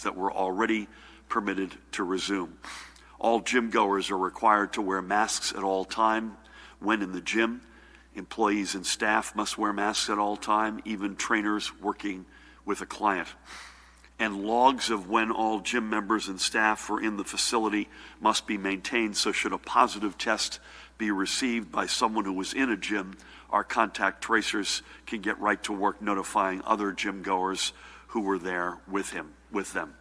classes that were already permitted to resume. All gym goers are required to wear masks at all time when in the gym. Employees and staff must wear masks at all time, even trainers working with a client. And logs of when all gym members and staff were in the facility must be maintained, so should a positive test be received by someone who was in a gym, our contact tracers can get right to work notifying other gym goers who were there with them.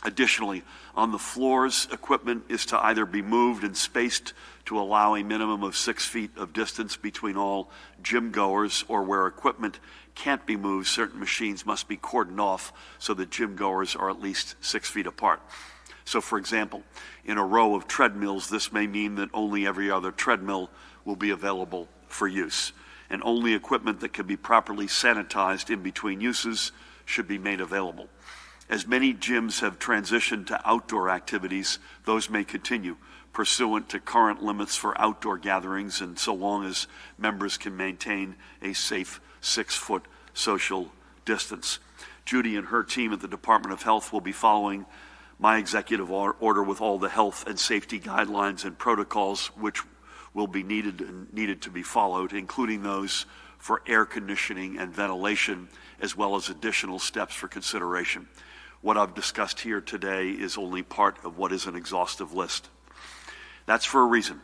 Additionally, on the floors, equipment is to either be moved and spaced to allow a minimum of 6 feet of distance between all gym goers, or where equipment can't be moved, certain machines must be cordoned off so that gym goers are at least 6 feet apart. So for example, in a row of treadmills, this may mean that only every other treadmill will be available for use, and only equipment that can be properly sanitized in between uses should be made available. As many gyms have transitioned to outdoor activities, those may continue pursuant to current limits for outdoor gatherings, and so long as members can maintain a safe 6-foot social distance. Judy and her team at the Department of Health will be following my executive order with all the health and safety guidelines and protocols which will be needed to be followed, including those for air conditioning and ventilation, as well as additional steps for consideration. What I've discussed here today is only part of what is an exhaustive list. That's for a reason.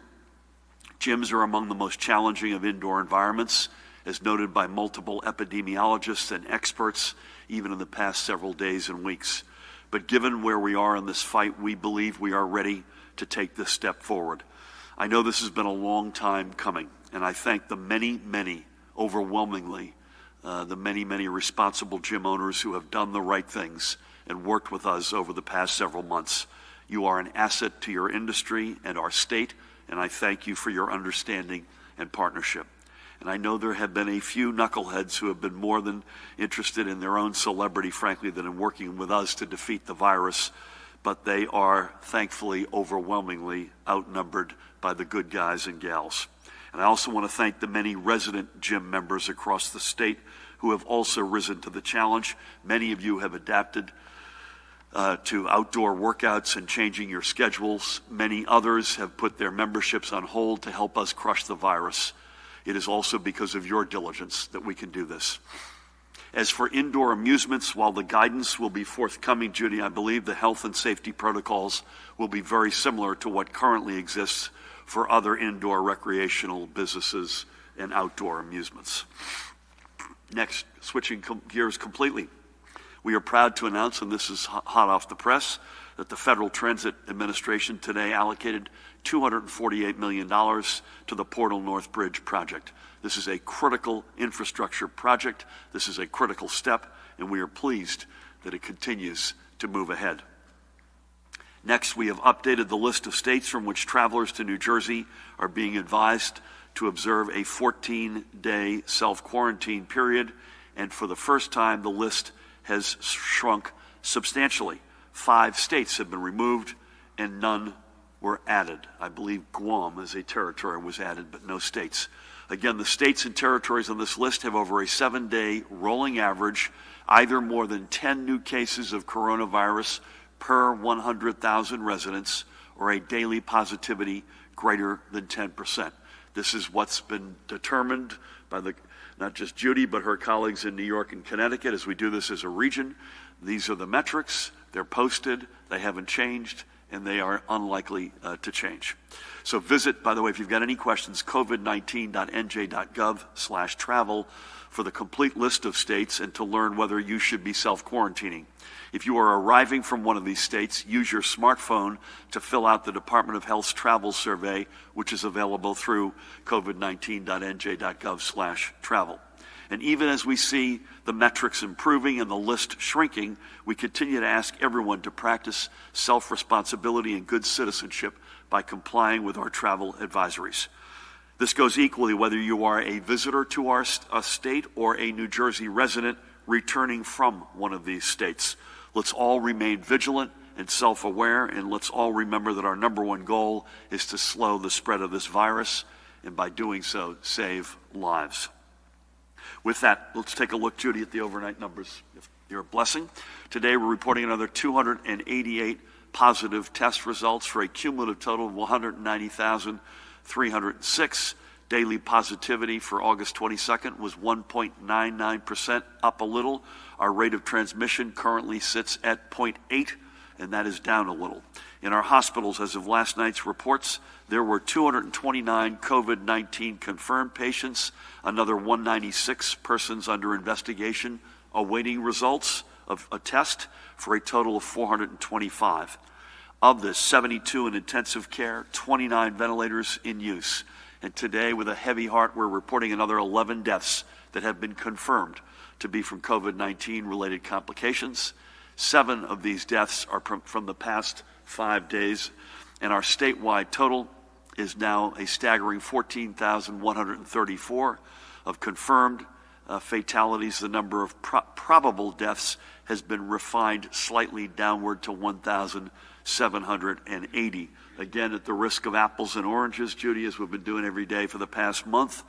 Gyms are among the most challenging of indoor environments, as noted by multiple epidemiologists and experts, even in the past several days and weeks. But given where we are in this fight, we believe we are ready to take this step forward. I know this has been a long time coming, and I thank the many, overwhelmingly, the many responsible gym owners who have done the right things and worked with us over the past several months. You are an asset to your industry and our state, and I thank you for your understanding and partnership. And I know there have been a few knuckleheads who have been more than interested in their own celebrity, frankly, than in working with us to defeat the virus, but they are thankfully overwhelmingly outnumbered by the good guys and gals. And I also want to thank the many resident gym members across the state who have also risen to the challenge. Many of you have adapted to outdoor workouts and changing your schedules. Many others have put their memberships on hold to help us crush the virus. It is also because of your diligence that we can do this. As for indoor amusements, while the guidance will be forthcoming, Judy, I believe the health and safety protocols will be very similar to what currently exists for other indoor recreational businesses and outdoor amusements. Next, switching gears completely. We are proud to announce, and this is hot off the press, that the Federal Transit Administration today allocated $248 million to the Portal North Bridge project. This is a critical infrastructure project. This is a critical step, and we are pleased that it continues to move ahead. Next, we have updated the list of states from which travelers to New Jersey are being advised to observe a 14-day self-quarantine period, and for the first time, the list has shrunk substantially. 5 states have been removed and none were added. I believe Guam as a territory was added, but no states. Again, the states and territories on this list have over a 7-day rolling average, either more than 10 new cases of coronavirus per 100,000 residents, or a daily positivity greater than 10%. This is what's been determined by not just Judy, but her colleagues in New York and Connecticut as we do this as a region. These are the metrics. They're posted. They haven't changed, and they are unlikely to change. So visit, by the way, if you've got any questions, covid19.nj.gov/travel for the complete list of states and to learn whether you should be self-quarantining. If you are arriving from one of these states, use your smartphone to fill out the Department of Health's travel survey, which is available through covid19.nj.gov/travel. And even as we see the metrics improving and the list shrinking, we continue to ask everyone to practice self-responsibility and good citizenship by complying with our travel advisories. This goes equally whether you are a visitor to our state or a New Jersey resident returning from one of these states. Let's all remain vigilant and self-aware, and let's all remember that our number one goal is to slow the spread of this virus, and by doing so, save lives. With that, let's take a look, Judy, at the overnight numbers. You're a blessing. Today we're reporting another 288 positive test results for a cumulative total of 190,306. Daily positivity for August 22nd was 1.99%, up a little. Our rate of transmission currently sits at 0.8, and that is down a little. In our hospitals, as of last night's reports, there were 229 COVID-19 confirmed patients, another 196 persons under investigation awaiting results of a test, for a total of 425. Of this, 72 in intensive care, 29 ventilators in use. And today, with a heavy heart, we're reporting another 11 deaths that have been confirmed to be from COVID-19 related complications. 7 of these deaths are from the past 5 days, and our statewide total is now a staggering 14,134 of confirmed fatalities. The number of probable deaths has been refined slightly downward to 1,780. Again, at the risk of apples and oranges, Judy, as we've been doing every day for the past month,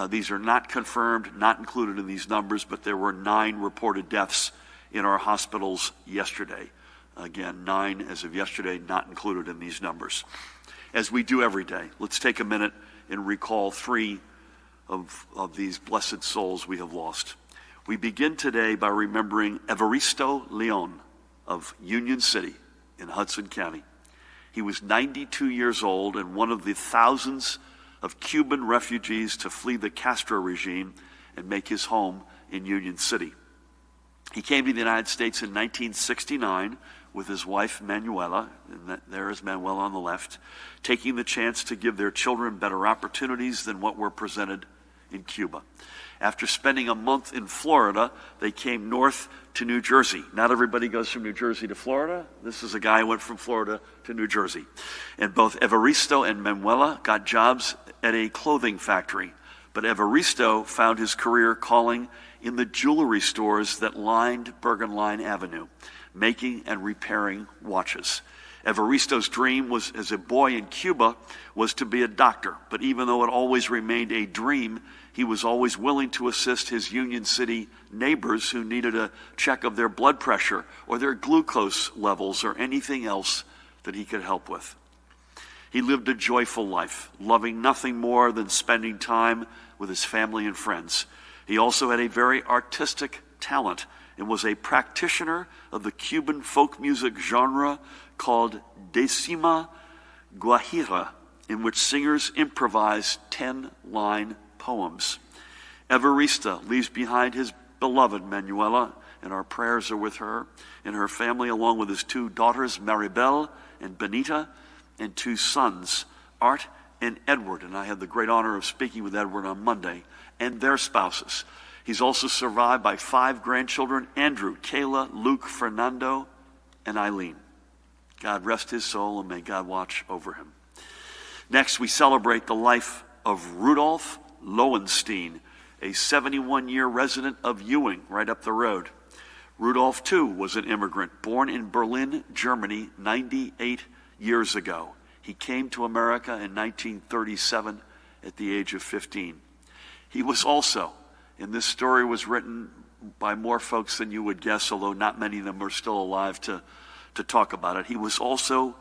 these are not confirmed, not included in these numbers, but there were 9 reported deaths in our hospitals yesterday. Again, 9 as of yesterday, not included in these numbers. As we do every day, let's take a minute and recall 3 of these blessed souls we have lost. We begin today by remembering Evaristo Leon of Union City in Hudson County. He was 92 years old and one of the thousands of Cuban refugees to flee the Castro regime and make his home in Union City. He came to the United States in 1969 with his wife Manuela, and there is Manuela on the left, taking the chance to give their children better opportunities than what were presented in Cuba. After spending a month in Florida, they came north to New Jersey. Not everybody goes from New Jersey to Florida. This is a guy who went from Florida to New Jersey. And both Evaristo and Manuela got jobs at a clothing factory. But Evaristo found his career calling in the jewelry stores that lined Bergen Line Avenue, making and repairing watches. Evaristo's dream was, as a boy in Cuba, was to be a doctor. But even though it always remained a dream, he was always willing to assist his Union City neighbors who needed a check of their blood pressure or their glucose levels or anything else that he could help with. He lived a joyful life, loving nothing more than spending time with his family and friends. He also had a very artistic talent and was a practitioner of the Cuban folk music genre called Decima Guajira, in which singers improvise 10-line poems. Evaristo leaves behind his beloved Manuela, and our prayers are with her and her family, along with his 2 daughters, Maribel and Benita, and 2 sons, Art and Edward. And I had the great honor of speaking with Edward on Monday, and their spouses. He's also survived by 5 grandchildren, Andrew, Kayla, Luke, Fernando, and Eileen. God rest his soul, and may God watch over him. Next, we celebrate the life of Rudolph Lowenstein, a 71-year resident of Ewing, right up the road. Rudolph, too, was an immigrant, born in Berlin, Germany, 98 years ago. He came to America in 1937 at the age of 15. He was also, and this story was written by more folks than you would guess, although not many of them are still alive to talk about it. He was also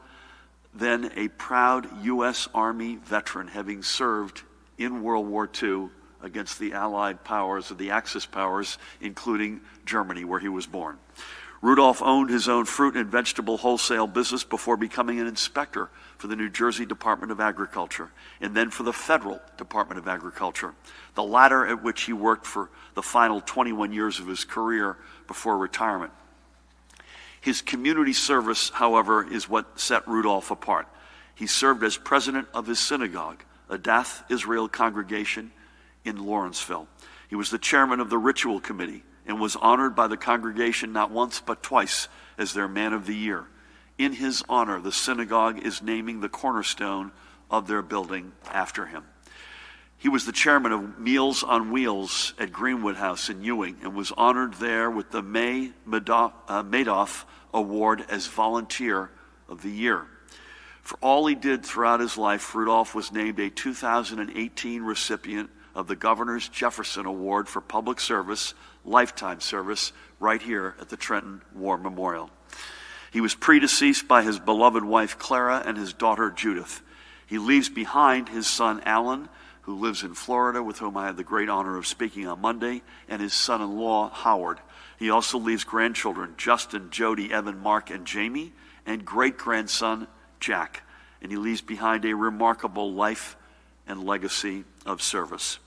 then a proud U.S. Army veteran, having served in World War II against the Allied powers, or the Axis powers, including Germany, where he was born. Rudolph owned his own fruit and vegetable wholesale business before becoming an inspector for the New Jersey Department of Agriculture, and then for the Federal Department of Agriculture, the latter at which he worked for the final 21 years of his career before retirement. His community service, however, is what set Rudolph apart. He served as president of his synagogue, Adath Israel congregation in Lawrenceville. He was the chairman of the ritual committee and was honored by the congregation not once but twice as their man of the year. In his honor, the synagogue is naming the cornerstone of their building after him. He was the chairman of Meals on Wheels at Greenwood House in Ewing and was honored there with the May Madoff Award as Volunteer of the Year. For all he did throughout his life, Rudolph was named a 2018 recipient of the Governor's Jefferson Award for Public Service, lifetime service right here at the Trenton War Memorial. He was predeceased by his beloved wife Clara and his daughter Judith. He leaves behind his son Alan, who lives in Florida, with whom I had the great honor of speaking on Monday, and his son-in-law Howard. He also leaves grandchildren Justin, Jody, Evan, Mark, and Jamie, and great-grandson Jack. And he leaves behind a remarkable life and legacy of service.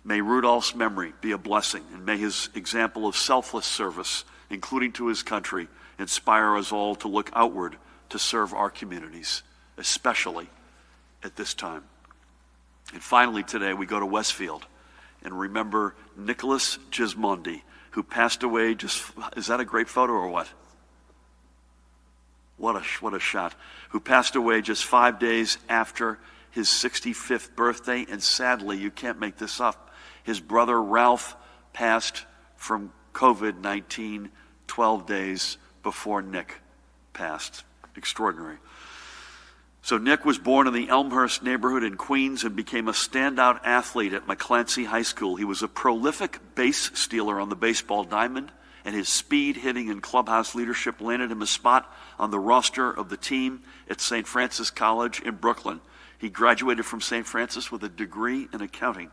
May Rudolph's memory be a blessing, and may his example of selfless service, including to his country, inspire us all to look outward to serve our communities, especially at this time. And finally today we go to Westfield and remember Nicholas Gismondi, who passed away is that a great photo or what? What a shot. Who passed away just 5 days after his 65th birthday, and sadly, you can't make this up, his brother Ralph passed from COVID-19 12 days before Nick passed. Extraordinary. So Nick was born in the Elmhurst neighborhood in Queens and became a standout athlete at McClancy High School. He was a prolific base stealer on the baseball diamond, and his speed, hitting, and clubhouse leadership landed him a spot on the roster of the team at St. Francis College in Brooklyn. He graduated from St. Francis with a degree in accounting.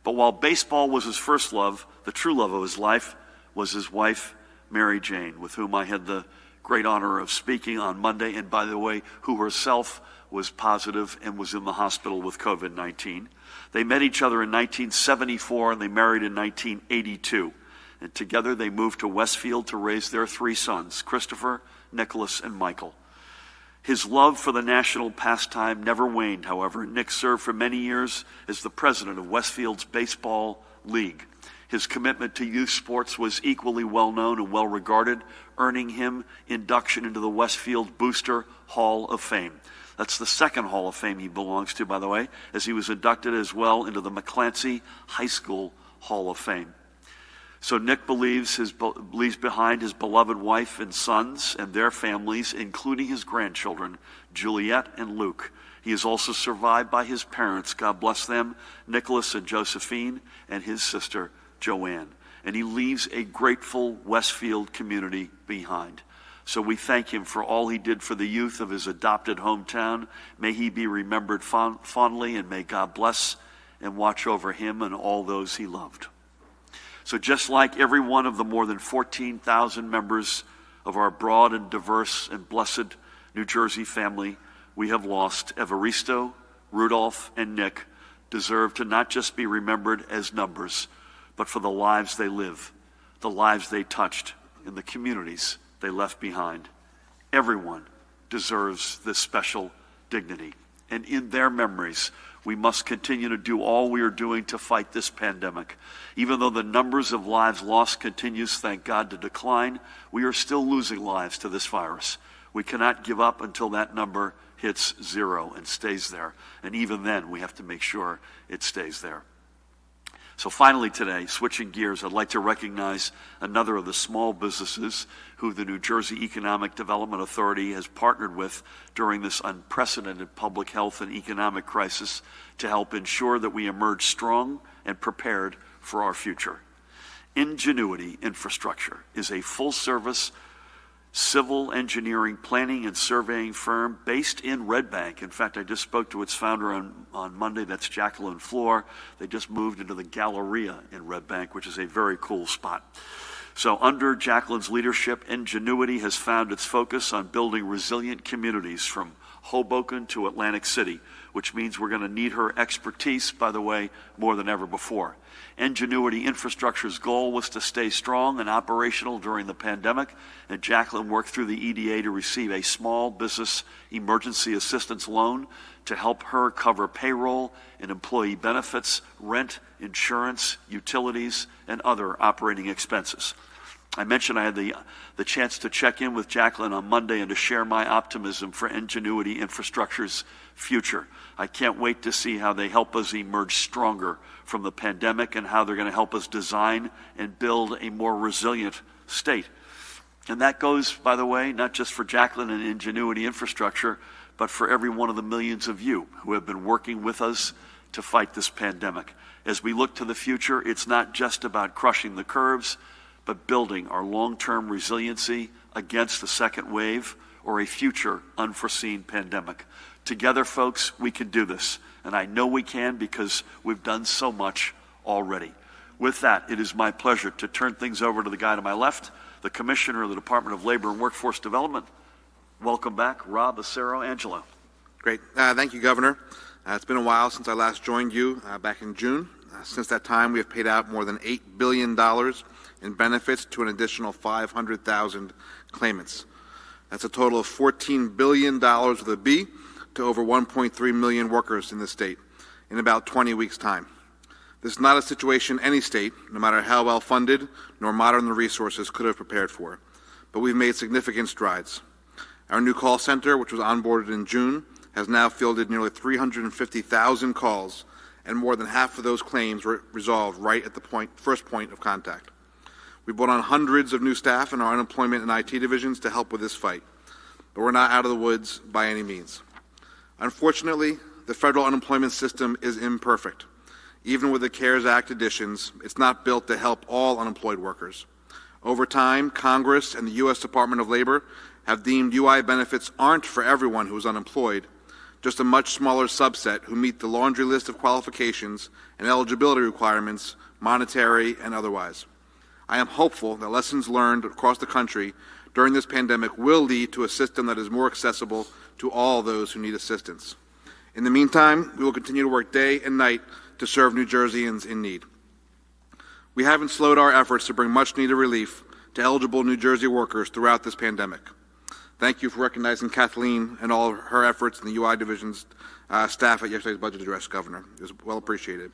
But while baseball was his first love, the true love of his life was his wife, Mary Jane, with whom I had the great honor of speaking on Monday, and by the way, who herself was positive and was in the hospital with COVID-19. They met each other in 1974 and they married in 1982. And together they moved to Westfield to raise their 3 sons, Christopher, Nicholas, and Michael. His love for the national pastime never waned, however. Nick served for many years as the president of Westfield's Baseball League. His commitment to youth sports was equally well known and well regarded, earning him induction into the Westfield Booster Hall of Fame. That's the second Hall of Fame he belongs to, by the way, as he was inducted as well into the McClancy High School Hall of Fame. So Nick leaves behind his beloved wife and sons and their families, including his grandchildren, Juliet and Luke. He is also survived by his parents, God bless them, Nicholas and Josephine, and his sister, Joanne. And he leaves a grateful Westfield community behind. So we thank him for all he did for the youth of his adopted hometown. May he be remembered fondly, and may God bless and watch over him and all those he loved. So just like every one of the more than 14,000 members of our broad and diverse and blessed New Jersey family, we have lost Evaristo, Rudolph, and Nick deserve to not just be remembered as numbers, but for the lives they live, the lives they touched, and the communities they left behind. Everyone deserves this special dignity. And in their memories, we must continue to do all we are doing to fight this pandemic. Even though the numbers of lives lost continues, thank God, to decline, we are still losing lives to this virus. We cannot give up until that number hits 0 and stays there. And even then, we have to make sure it stays there. So finally today, switching gears, I'd like to recognize another of the small businesses who the New Jersey Economic Development Authority has partnered with during this unprecedented public health and economic crisis to help ensure that we emerge strong and prepared for our future. Ingenuity Infrastructure is a full-service civil engineering planning and surveying firm based in Red Bank. In fact, I just spoke to its founder on Monday. That's Jacqueline Floor. They just moved into the Galleria in Red Bank, which is a very cool spot. So under Jacqueline's leadership, Ingenuity has found its focus on building resilient communities from Hoboken to Atlantic City, which means we're going to need her expertise, by the way, more than ever before. Ingenuity Infrastructure's goal was to stay strong and operational during the pandemic, and Jacqueline worked through the EDA to receive a small business emergency assistance loan to help her cover payroll and employee benefits, rent, insurance, utilities, and other operating expenses. I mentioned I had the chance to check in with Jacqueline on Monday and to share my optimism for Ingenuity Infrastructure's future. I can't wait to see how they help us emerge stronger from the pandemic and how they're going to help us design and build a more resilient state. And that goes, by the way, not just for Jacqueline and Ingenuity Infrastructure, but for every one of the millions of you who have been working with us to fight this pandemic. As we look to the future, it's not just about crushing the curves, but building our long-term resiliency against a second wave or a future unforeseen pandemic. Together, folks, we can do this. And I know we can because we've done so much already. With that, it is my pleasure to turn things over to the guy to my left, the Commissioner of the Department of Labor and Workforce Development. Welcome back, Rob Acero-Angelo. Great. Thank you, Governor. It's been a while since I last joined you back in June. Since that time, we have paid out more than $8 billion in benefits to an additional 500,000 claimants. That's a total of $14 billion with a B to over 1.3 million workers in the state in about 20 weeks' time. This is not a situation any state, no matter how well funded nor modern the resources, could have prepared for. But we've made significant strides. Our new call center, which was onboarded in June, has now fielded nearly 350,000 calls, and more than half of those claims were resolved right at the first point of contact. We brought on hundreds of new staff in our unemployment and IT divisions to help with this fight, but we're not out of the woods by any means. Unfortunately, the federal unemployment system is imperfect. Even with the CARES Act additions, it's not built to help all unemployed workers. Over time, Congress and the U.S. Department of Labor have deemed UI benefits aren't for everyone who is unemployed, just a much smaller subset who meet the laundry list of qualifications and eligibility requirements, monetary and otherwise. I am hopeful that lessons learned across the country during this pandemic will lead to a system that is more accessible to all those who need assistance. In the meantime, we will continue to work day and night to serve New Jerseyans in need. We haven't slowed our efforts to bring much-needed relief to eligible New Jersey workers throughout this pandemic. Thank you for recognizing Kathleen and all of her efforts in the UI Division's staff at yesterday's budget address, Governor. It was well appreciated.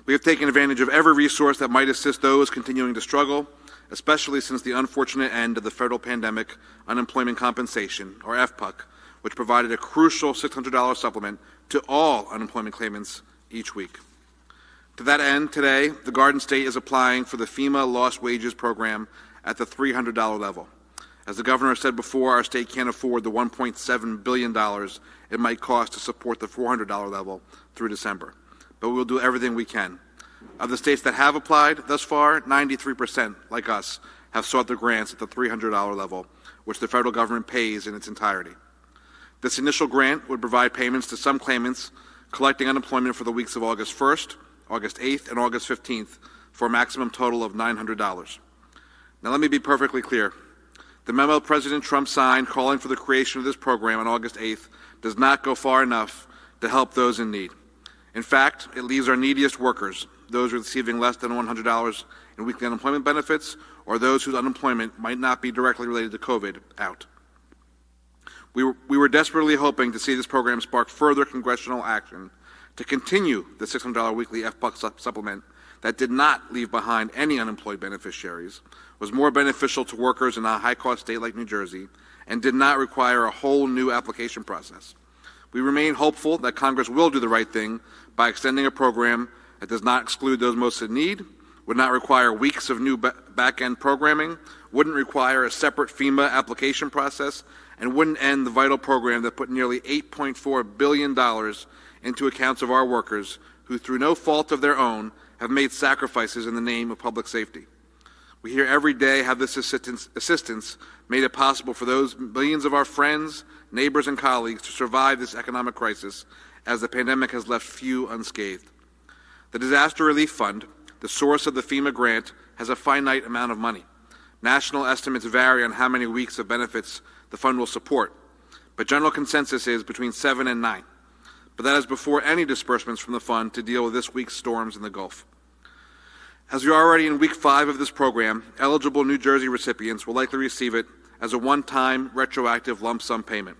We have taken advantage of every resource that might assist those continuing to struggle, especially since the unfortunate end of the Federal Pandemic Unemployment Compensation, or FPUC, which provided a crucial $600 supplement to all unemployment claimants each week. To that end, today, the Garden State is applying for the FEMA Lost Wages Program at the $300 level. As the Governor said before, our state can't afford the $1.7 billion it might cost to support the $400 level through December. But we will do everything we can. Of the states that have applied thus far, 93%, like us, have sought the grants at the $300 level, which the federal government pays in its entirety. This initial grant would provide payments to some claimants collecting unemployment for the weeks of August 1st, August 8th, and August 15th for a maximum total of $900. Now let me be perfectly clear. The memo President Trump signed calling for the creation of this program on August 8th does not go far enough to help those in need. In fact, it leaves our neediest workers, those receiving less than $100 in weekly unemployment benefits, or those whose unemployment might not be directly related to COVID, out. We were desperately hoping to see this program spark further congressional action to continue the $600 weekly FPUC supplement that did not leave behind any unemployed beneficiaries, was more beneficial to workers in a high-cost state like New Jersey, and did not require a whole new application process. We remain hopeful that Congress will do the right thing by extending a program that does not exclude those most in need, would not require weeks of new back-end programming, wouldn't require a separate FEMA application process, and wouldn't end the vital program that put nearly $8.4 billion into accounts of our workers who, through no fault of their own, have made sacrifices in the name of public safety. We hear every day how this assistance made it possible for those millions of our friends, neighbors, and colleagues to survive this economic crisis, as the pandemic has left few unscathed. The Disaster Relief Fund, the source of the FEMA grant, has a finite amount of money. National estimates vary on how many weeks of benefits the fund will support, but general consensus is between 7 and 9. But that is before any disbursements from the fund to deal with this week's storms in the Gulf. As we are already in week 5 of this program, eligible New Jersey recipients will likely receive it as a one-time retroactive lump sum payment.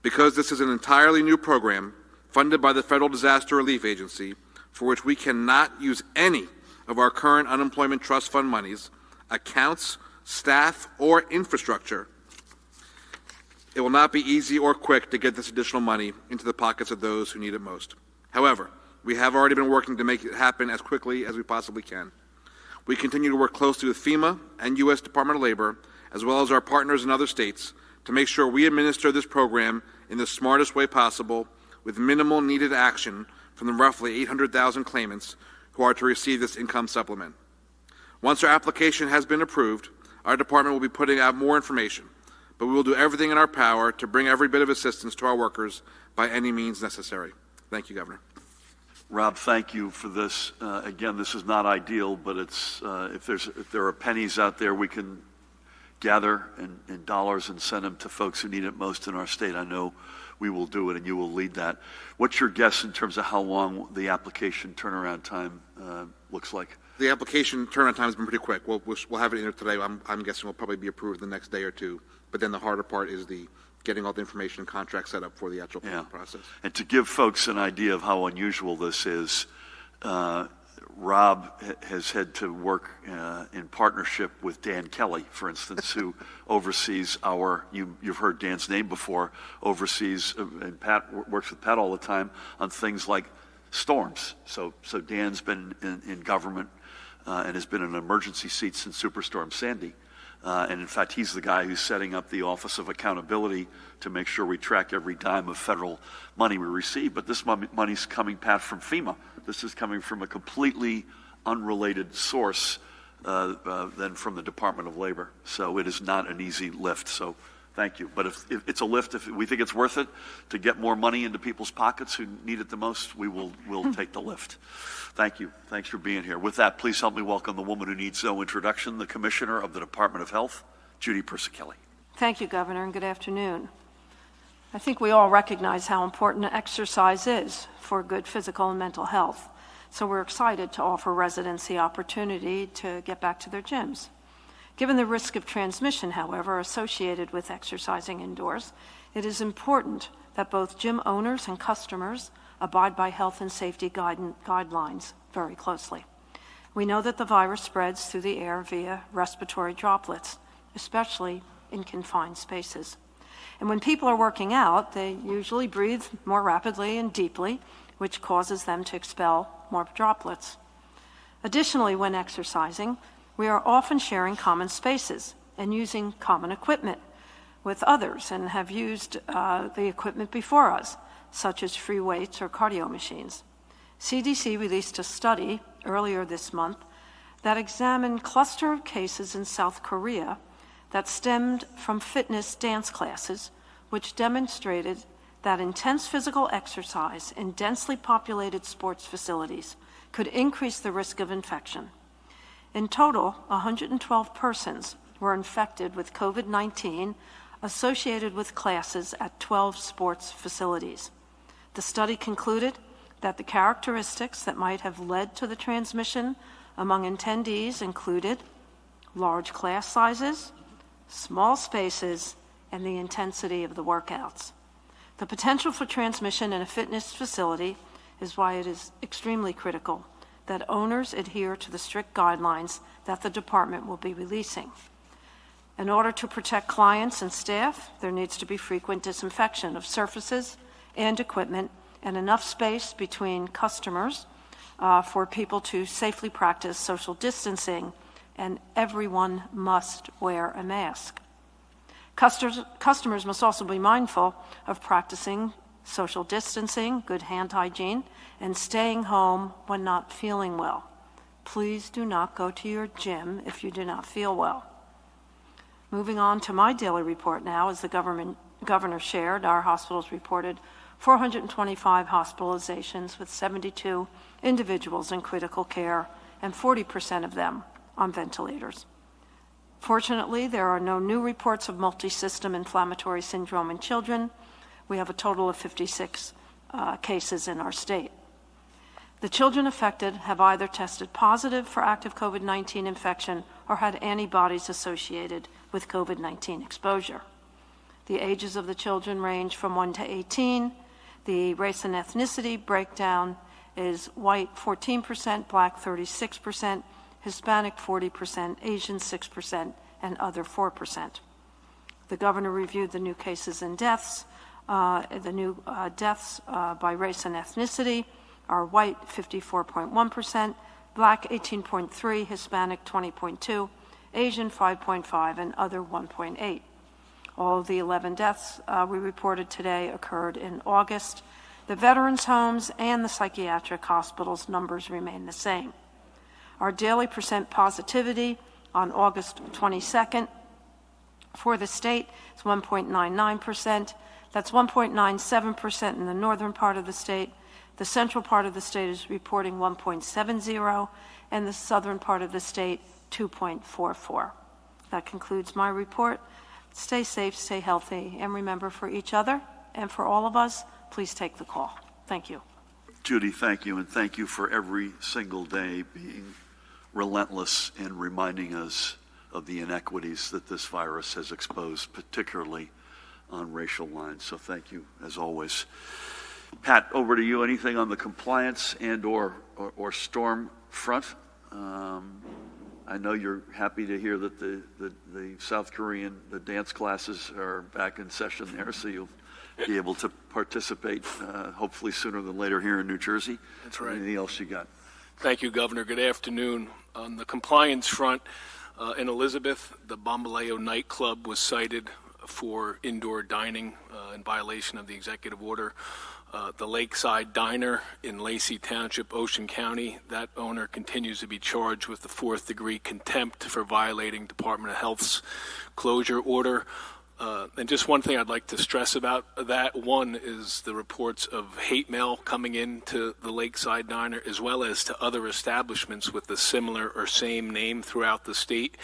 Because this is an entirely new program funded by the Federal Disaster Relief Agency, for which we cannot use any of our current unemployment trust fund monies, accounts, staff, or infrastructure, it will not be easy or quick to get this additional money into the pockets of those who need it most. However, we have already been working to make it happen as quickly as we possibly can. We continue to work closely with FEMA and U.S. Department of Labor, as well as our partners in other states, to make sure we administer this program in the smartest way possible with minimal needed action from the roughly 800,000 claimants who are to receive this income supplement. Once our application has been approved, our department will be putting out more information, but we will do everything in our power to bring every bit of assistance to our workers by any means necessary. Thank you, Governor. Rob, thank you for this. Again, this is not ideal, but it's if there are pennies out there we can gather in dollars and send them to folks who need it most in our state, I know we will do it, and you will lead that. What's your guess in terms of how long the application turnaround time looks like? The application turnaround time has been pretty quick. We'll have it in there today. I'm guessing we'll probably be approved the next day or two. But then the harder part is the getting all the information and contracts set up for the actual payment process. And to give folks an idea of how unusual this is, Rob has had to work in partnership with Dan Kelly, for instance, who oversees you've heard Dan's name before, oversees, and Pat works with Pat all the time on things like storms. So Dan's been in government and has been in an emergency seat since Superstorm Sandy. And in fact, he's the guy who's setting up the Office of Accountability to make sure we track every dime of federal money we receive. But this money's coming, Pat, from FEMA. This is coming from a completely unrelated source than from the Department of Labor. So it is not an easy lift. So thank you. But if it's a lift, if we think it's worth it to get more money into people's pockets who need it the most, we'll take the lift. Thank you. Thanks for being here. With that, please help me welcome the woman who needs no introduction, the Commissioner of the Department of Health, Judy Persichilli. Thank you, Governor, and good afternoon. I think we all recognize how important exercise is for good physical and mental health. So we're excited to offer residents the opportunity to get back to their gyms. Given the risk of transmission, however, associated with exercising indoors, it is important that both gym owners and customers abide by health and safety guidelines very closely. We know that the virus spreads through the air via respiratory droplets, especially in confined spaces. And when people are working out, they usually breathe more rapidly and deeply, which causes them to expel more droplets. Additionally, when exercising, we are often sharing common spaces and using common equipment with others and have used the equipment before us, such as free weights or cardio machines. CDC released a study earlier this month that examined cluster of cases in South Korea that stemmed from fitness dance classes, which demonstrated that intense physical exercise in densely populated sports facilities could increase the risk of infection. In total, 112 persons were infected with COVID-19 associated with classes at 12 sports facilities. The study concluded that the characteristics that might have led to the transmission among attendees included large class sizes, small spaces, and the intensity of the workouts. The potential for transmission in a fitness facility is why it is extremely critical that owners adhere to the strict guidelines that the department will be releasing. In order to protect clients and staff, there needs to be frequent disinfection of surfaces and equipment and enough space between customers for people to safely practice social distancing, and everyone must wear a mask. Customers must also be mindful of practicing social distancing, good hand hygiene, and staying home when not feeling well. Please do not go to your gym if you do not feel well. Moving on to my daily report now, as the governor shared, our hospitals reported 425 hospitalizations with 72 individuals in critical care and 40% of them on ventilators. Fortunately, there are no new reports of multi-system inflammatory syndrome in children. We have a total of 56 cases in our state. The children affected have either tested positive for active COVID-19 infection or had antibodies associated with COVID-19 exposure. The ages of the children range from 1 to 18. The race and ethnicity breakdown is white 14%, black 36%, Hispanic 40%, Asian 6%, and other 4%. The governor reviewed the new cases and deaths. The new deaths by race and ethnicity are white 54.1%, black 18.3%, Hispanic 20.2%, Asian 5.5%, and other 1.8%. All of the 11 deaths we reported today occurred in August. The veterans' homes and the psychiatric hospitals numbers remain the same. Our daily percent positivity on August 22nd for the state is 1.99%. That's 1.97% in the northern part of the state. The central part of the state is reporting 1.70, and the southern part of the state 2.44. That concludes my report. Stay safe, stay healthy, and remember, for each other and for all of us, please take the call. Thank you. Judy, thank you, and thank you for every single day being relentless in reminding us of the inequities that this virus has exposed, particularly on racial lines. So thank you, as always. Pat, over to you. Anything on the compliance and or storm front? I know you're happy to hear that the South Korean, the dance classes are back in session there, so you'll be able to participate hopefully sooner than later here in New Jersey. That's right. Anything else you got? Thank you, Governor. Good afternoon. On the compliance front, in Elizabeth, the Bambaleo nightclub was cited for indoor dining in violation of the executive order. The Lakeside Diner in Lacey Township, Ocean County, that owner continues to be charged with the 4th-degree contempt for violating Department of Health's closure order. And just one thing I'd like to stress about that, one is the reports of hate mail coming into the Lakeside Diner, as well as to other establishments with a similar or same name throughout the state.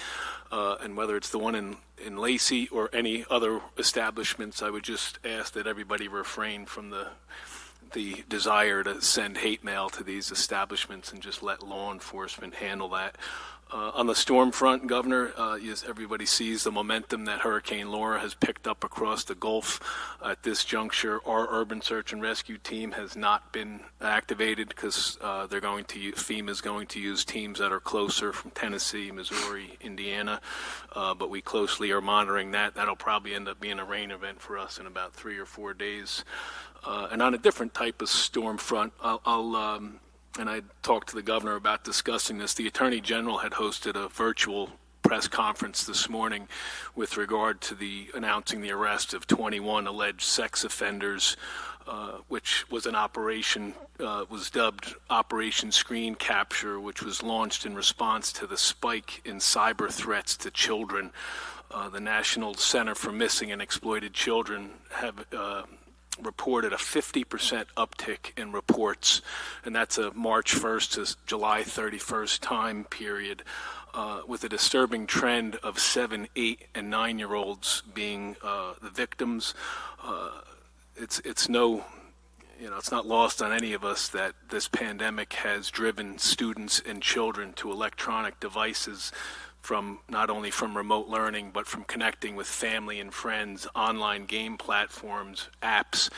And whether it's the one in Lacey or any other establishments, I would just ask that everybody refrain from the desire to send hate mail to these establishments and just let law enforcement handle that. On the storm front, Governor, as everybody sees the momentum that Hurricane Laura has picked up across the Gulf. At this juncture, our urban search and rescue team has not been activated because FEMA is going to use teams that are closer from Tennessee, Missouri, Indiana. But we closely are monitoring that. That'll probably end up being a rain event for us in about 3 or 4 days. And on a different type of storm front, and I talked to the governor about discussing this. The Attorney General had hosted a virtual press conference this morning with regard to announcing the arrest of 21 alleged sex offenders, which was an operation, was dubbed Operation Screen Capture, which was launched in response to the spike in cyber threats to children. The National Center for Missing and Exploited Children have reported a 50% uptick in reports, and that's a March 1st to July 31st time period, with a disturbing trend of 7, 8, and 9-year-olds being the victims. It's not lost on any of us that this pandemic has driven students and children to electronic devices, not only from remote learning, but from connecting with family and friends, online game platforms, apps,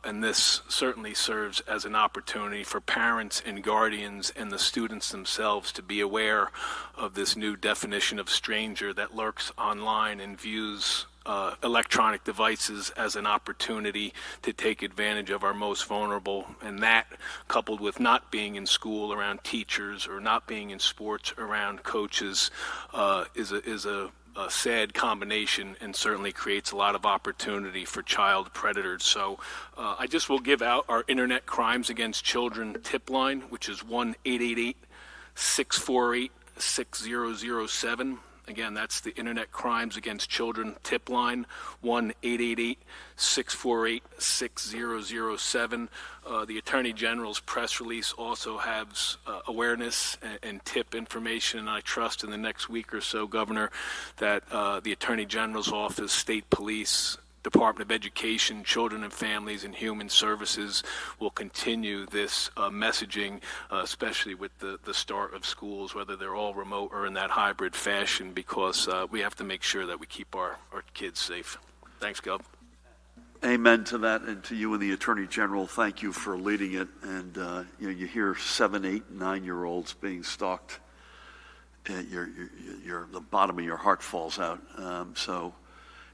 and this certainly serves as an opportunity for parents and guardians and the students themselves to be aware of this new definition of stranger that lurks online and views electronic devices as an opportunity to take advantage of our most vulnerable, and that, coupled with not being in school around teachers or not being in sports around coaches, is a sad combination, and certainly creates a lot of opportunity for child predators. So I just will give out our Internet Crimes Against Children tip line, which is 1-888-648-6007. Again, that's the Internet Crimes Against Children tip line, 1-888-648-6007. The Attorney General's press release also has awareness and tip information, and I trust in the next week or so, Governor, that the Attorney General's office, state police, Department of Education, Children and Families, and Human Services will continue this messaging, especially with the start of schools, whether they're all remote or in that hybrid fashion, because we have to make sure that we keep our kids safe. Thanks, Gov. Amen to that, and to you and the Attorney General, thank you for leading it. And you hear 7, 8, 9-year-olds being stalked, the bottom of your heart falls out.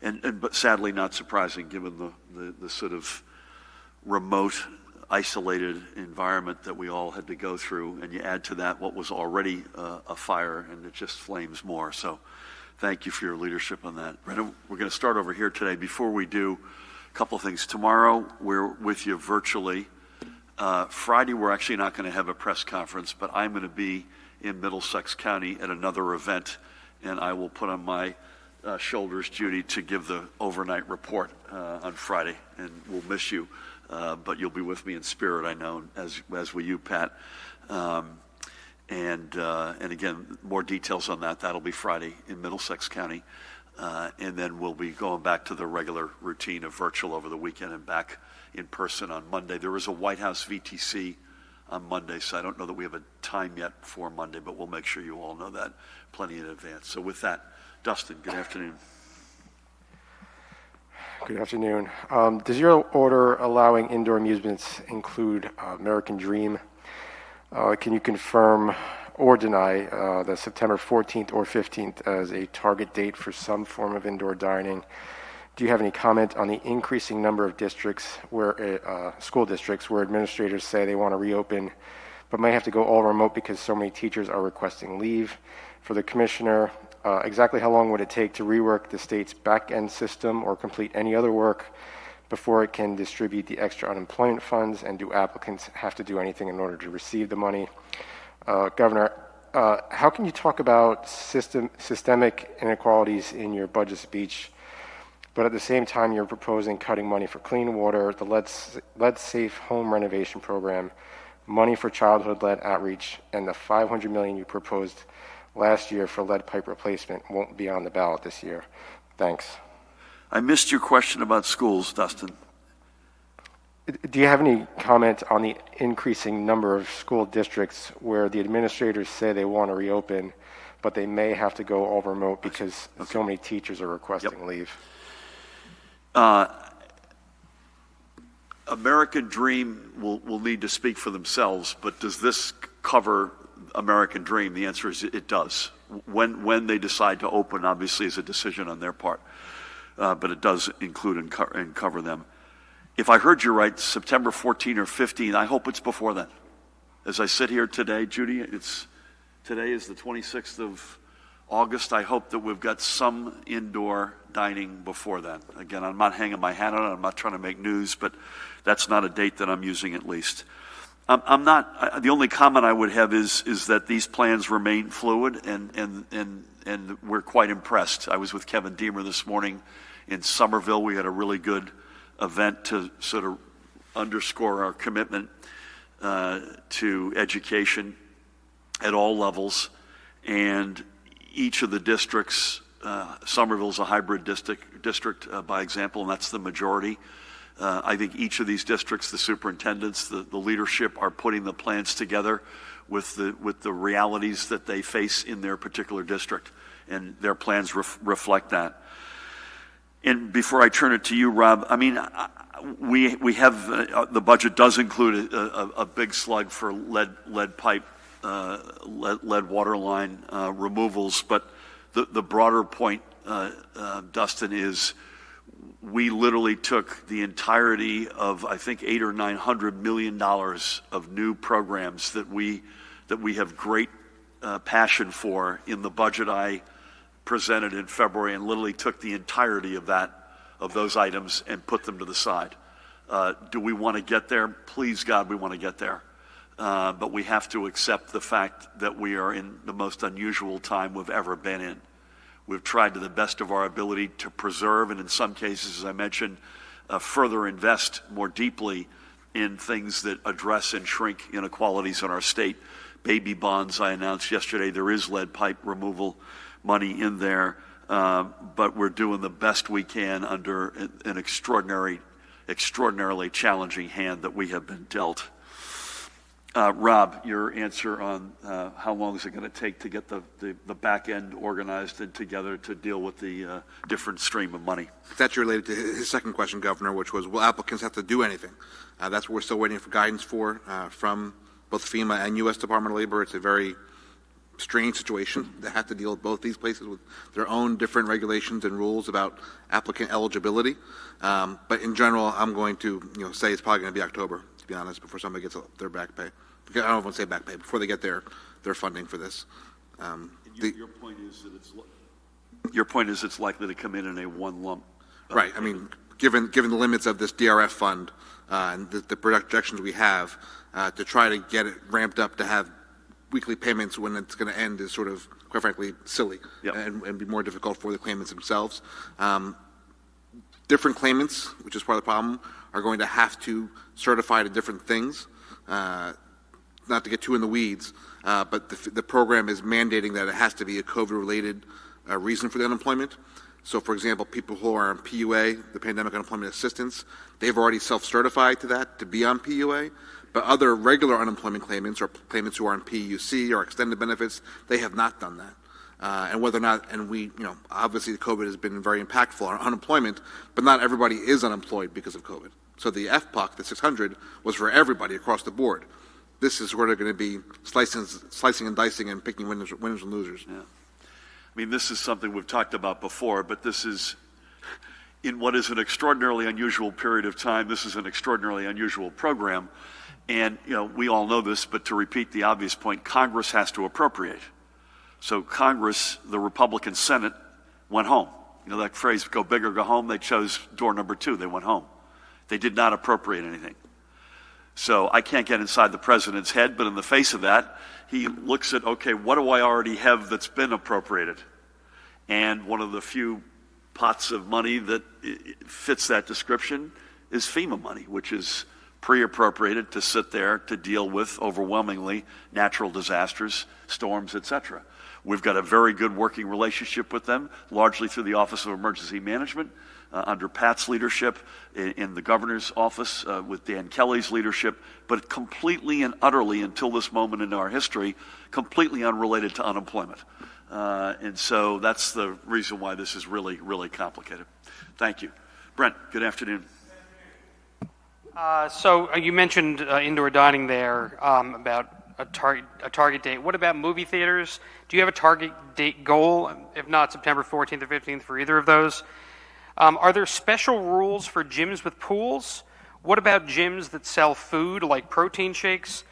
But sadly not surprising, given the sort of remote, isolated environment that we all had to go through, and you add to that what was already a fire, and it just flames more. So thank you for your leadership on that. Brenda, we're going to start over here today. Before we do, A couple of things. Tomorrow, we're with you virtually. Friday, we're actually not going to have a press conference, but I'm going to be in Middlesex County at another event, and I will put on my shoulders, Judy, to give the overnight report on Friday, and we'll miss you, but you'll be with me in spirit, I know, as will you, Pat. And again, more details on that. That'll be Friday in Middlesex County, and then we'll be going back to the regular routine of virtual over the weekend and back in person on Monday. There is a White House VTC on Monday, so I don't know that we have a time yet for Monday, but we'll make sure you all know that plenty in advance. So with that, Dustin, good afternoon. Good afternoon. Does your order allowing indoor amusements include American Dream? Can you confirm or deny the September 14th or 15th as a target date for some form of indoor dining? Do you have any comment on the increasing number of districts where school districts where administrators say they want to reopen but might have to go all remote because so many teachers are requesting leave? For the commissioner, exactly how long would it take to rework the state's back-end system or complete any other work before it can distribute the extra unemployment funds, and do applicants have to do anything in order to receive the money? Governor, how can you talk about systemic inequalities in your budget speech, but at the same time you're proposing cutting money for clean water, the lead safe home renovation program, money for childhood lead outreach, and the $500 million you proposed last year for lead pipe replacement won't be on the ballot this year? Thanks. I missed your question about schools, Dustin. Do you have any comment on the increasing number of school districts where the administrators say they want to reopen, but they may have to go all remote because so many teachers are requesting leave? American Dream will need to speak for themselves, but does this cover American Dream? The answer is it does. When they decide to open, obviously, is a decision on their part, but it does include and cover them. If I heard you right, September 14 or 15, I hope it's before then. As I sit here today, Judy, today is the 26th of August. I hope that we've got some indoor dining before then. Again, I'm not hanging my hat on it. I'm not trying to make news, but that's not a date that I'm using at least. The only comment I would have is that these plans remain fluid, and we're quite impressed. I was with Kevin Deemer this morning in Somerville. We had a really good event to sort of underscore our commitment to education at all levels, and each of the districts, Somerville's a hybrid district by example, and that's the majority. I think each of these districts, the superintendents, the leadership are putting the plans together with the realities that they face in their particular district, and their plans reflect that. And before I turn it to you, Rob, I mean, we have the budget does include a big slug for lead pipe, lead water line removals, but the broader point, Dustin, is we literally took the entirety of, I think, $800 or $900 million of new programs that we have great passion for in the budget I presented in February, and literally took the entirety of those items and put them to the side. Do we want to get there? Please, God, we want to get there. But we have to accept the fact that we are in the most unusual time we've ever been in. We've tried to the best of our ability to preserve, and in some cases, as I mentioned, further invest more deeply in things that address and shrink inequalities in our state. Baby bonds, I announced yesterday, there is lead pipe removal money in there, but we're doing the best we can under an extraordinarily challenging hand that we have been dealt. Rob, your answer on how long is it going to take to get the back end organized and together to deal with the different stream of money? That's related to his second question, Governor, which was, will applicants have to do anything? That's what we're still waiting for guidance for from both FEMA and U.S. Department of Labor. It's a very strange situation. They have to deal with both these places with their own different regulations and rules about applicant eligibility. But in general, I'm going to say it's probably going to be October, to be honest, before somebody gets their back pay. I don't want to say back pay, before they get their funding for this. Your point is that it's likely to come in a one lump. Right. I mean, given the limits of this DRF fund and the projections we have, to try to get it ramped up to have weekly payments when it's going to end is sort of, quite frankly, silly. Yep. And be more difficult for the claimants themselves. Different claimants, which is part of the problem, are going to have to certify to different things. Not to get too in the weeds, but the program is mandating that it has to be a COVID-related reason for the unemployment. So, for example, people who are on PUA, the Pandemic Unemployment Assistance, they've already self-certified to that to be on PUA. But other regular unemployment claimants or claimants who are on PUC or extended benefits, they have not done that. And whether or not, and we, obviously the COVID has been very impactful on unemployment, but not everybody is unemployed because of COVID. So the FPUC, the 600, was for everybody across the board. This is sort of going to be slicing and dicing and picking winners and losers. Yeah. I mean, this is something we've talked about before, but this is, in what is an extraordinarily unusual period of time, this is an extraordinarily unusual program. And, we all know this, but to repeat the obvious point, Congress has to appropriate. So Congress, the Republican Senate, went home. That phrase, go big or go home, they chose door number 2. They went home. They did not appropriate anything. So I can't get inside the president's head, but in the face of that, he looks at, okay, what do I already have that's been appropriated? And one of the few pots of money that fits that description is FEMA money, which is pre-appropriated to sit there to deal with overwhelmingly natural disasters, storms, etc. We've got a very good working relationship with them, largely through the Office of Emergency Management, under Pat's leadership, in the governor's office, with Dan Kelly's leadership, but completely and utterly, until this moment in our history, completely unrelated to unemployment. And so that's the reason why this is really, really complicated. Thank you. Brent, good afternoon. So you mentioned indoor dining there, about a target date. What about movie theaters? Do you have a target date goal, if not September 14th or 15th, for either of those? Are there special rules for gyms with pools? What about gyms that sell food like protein shakes?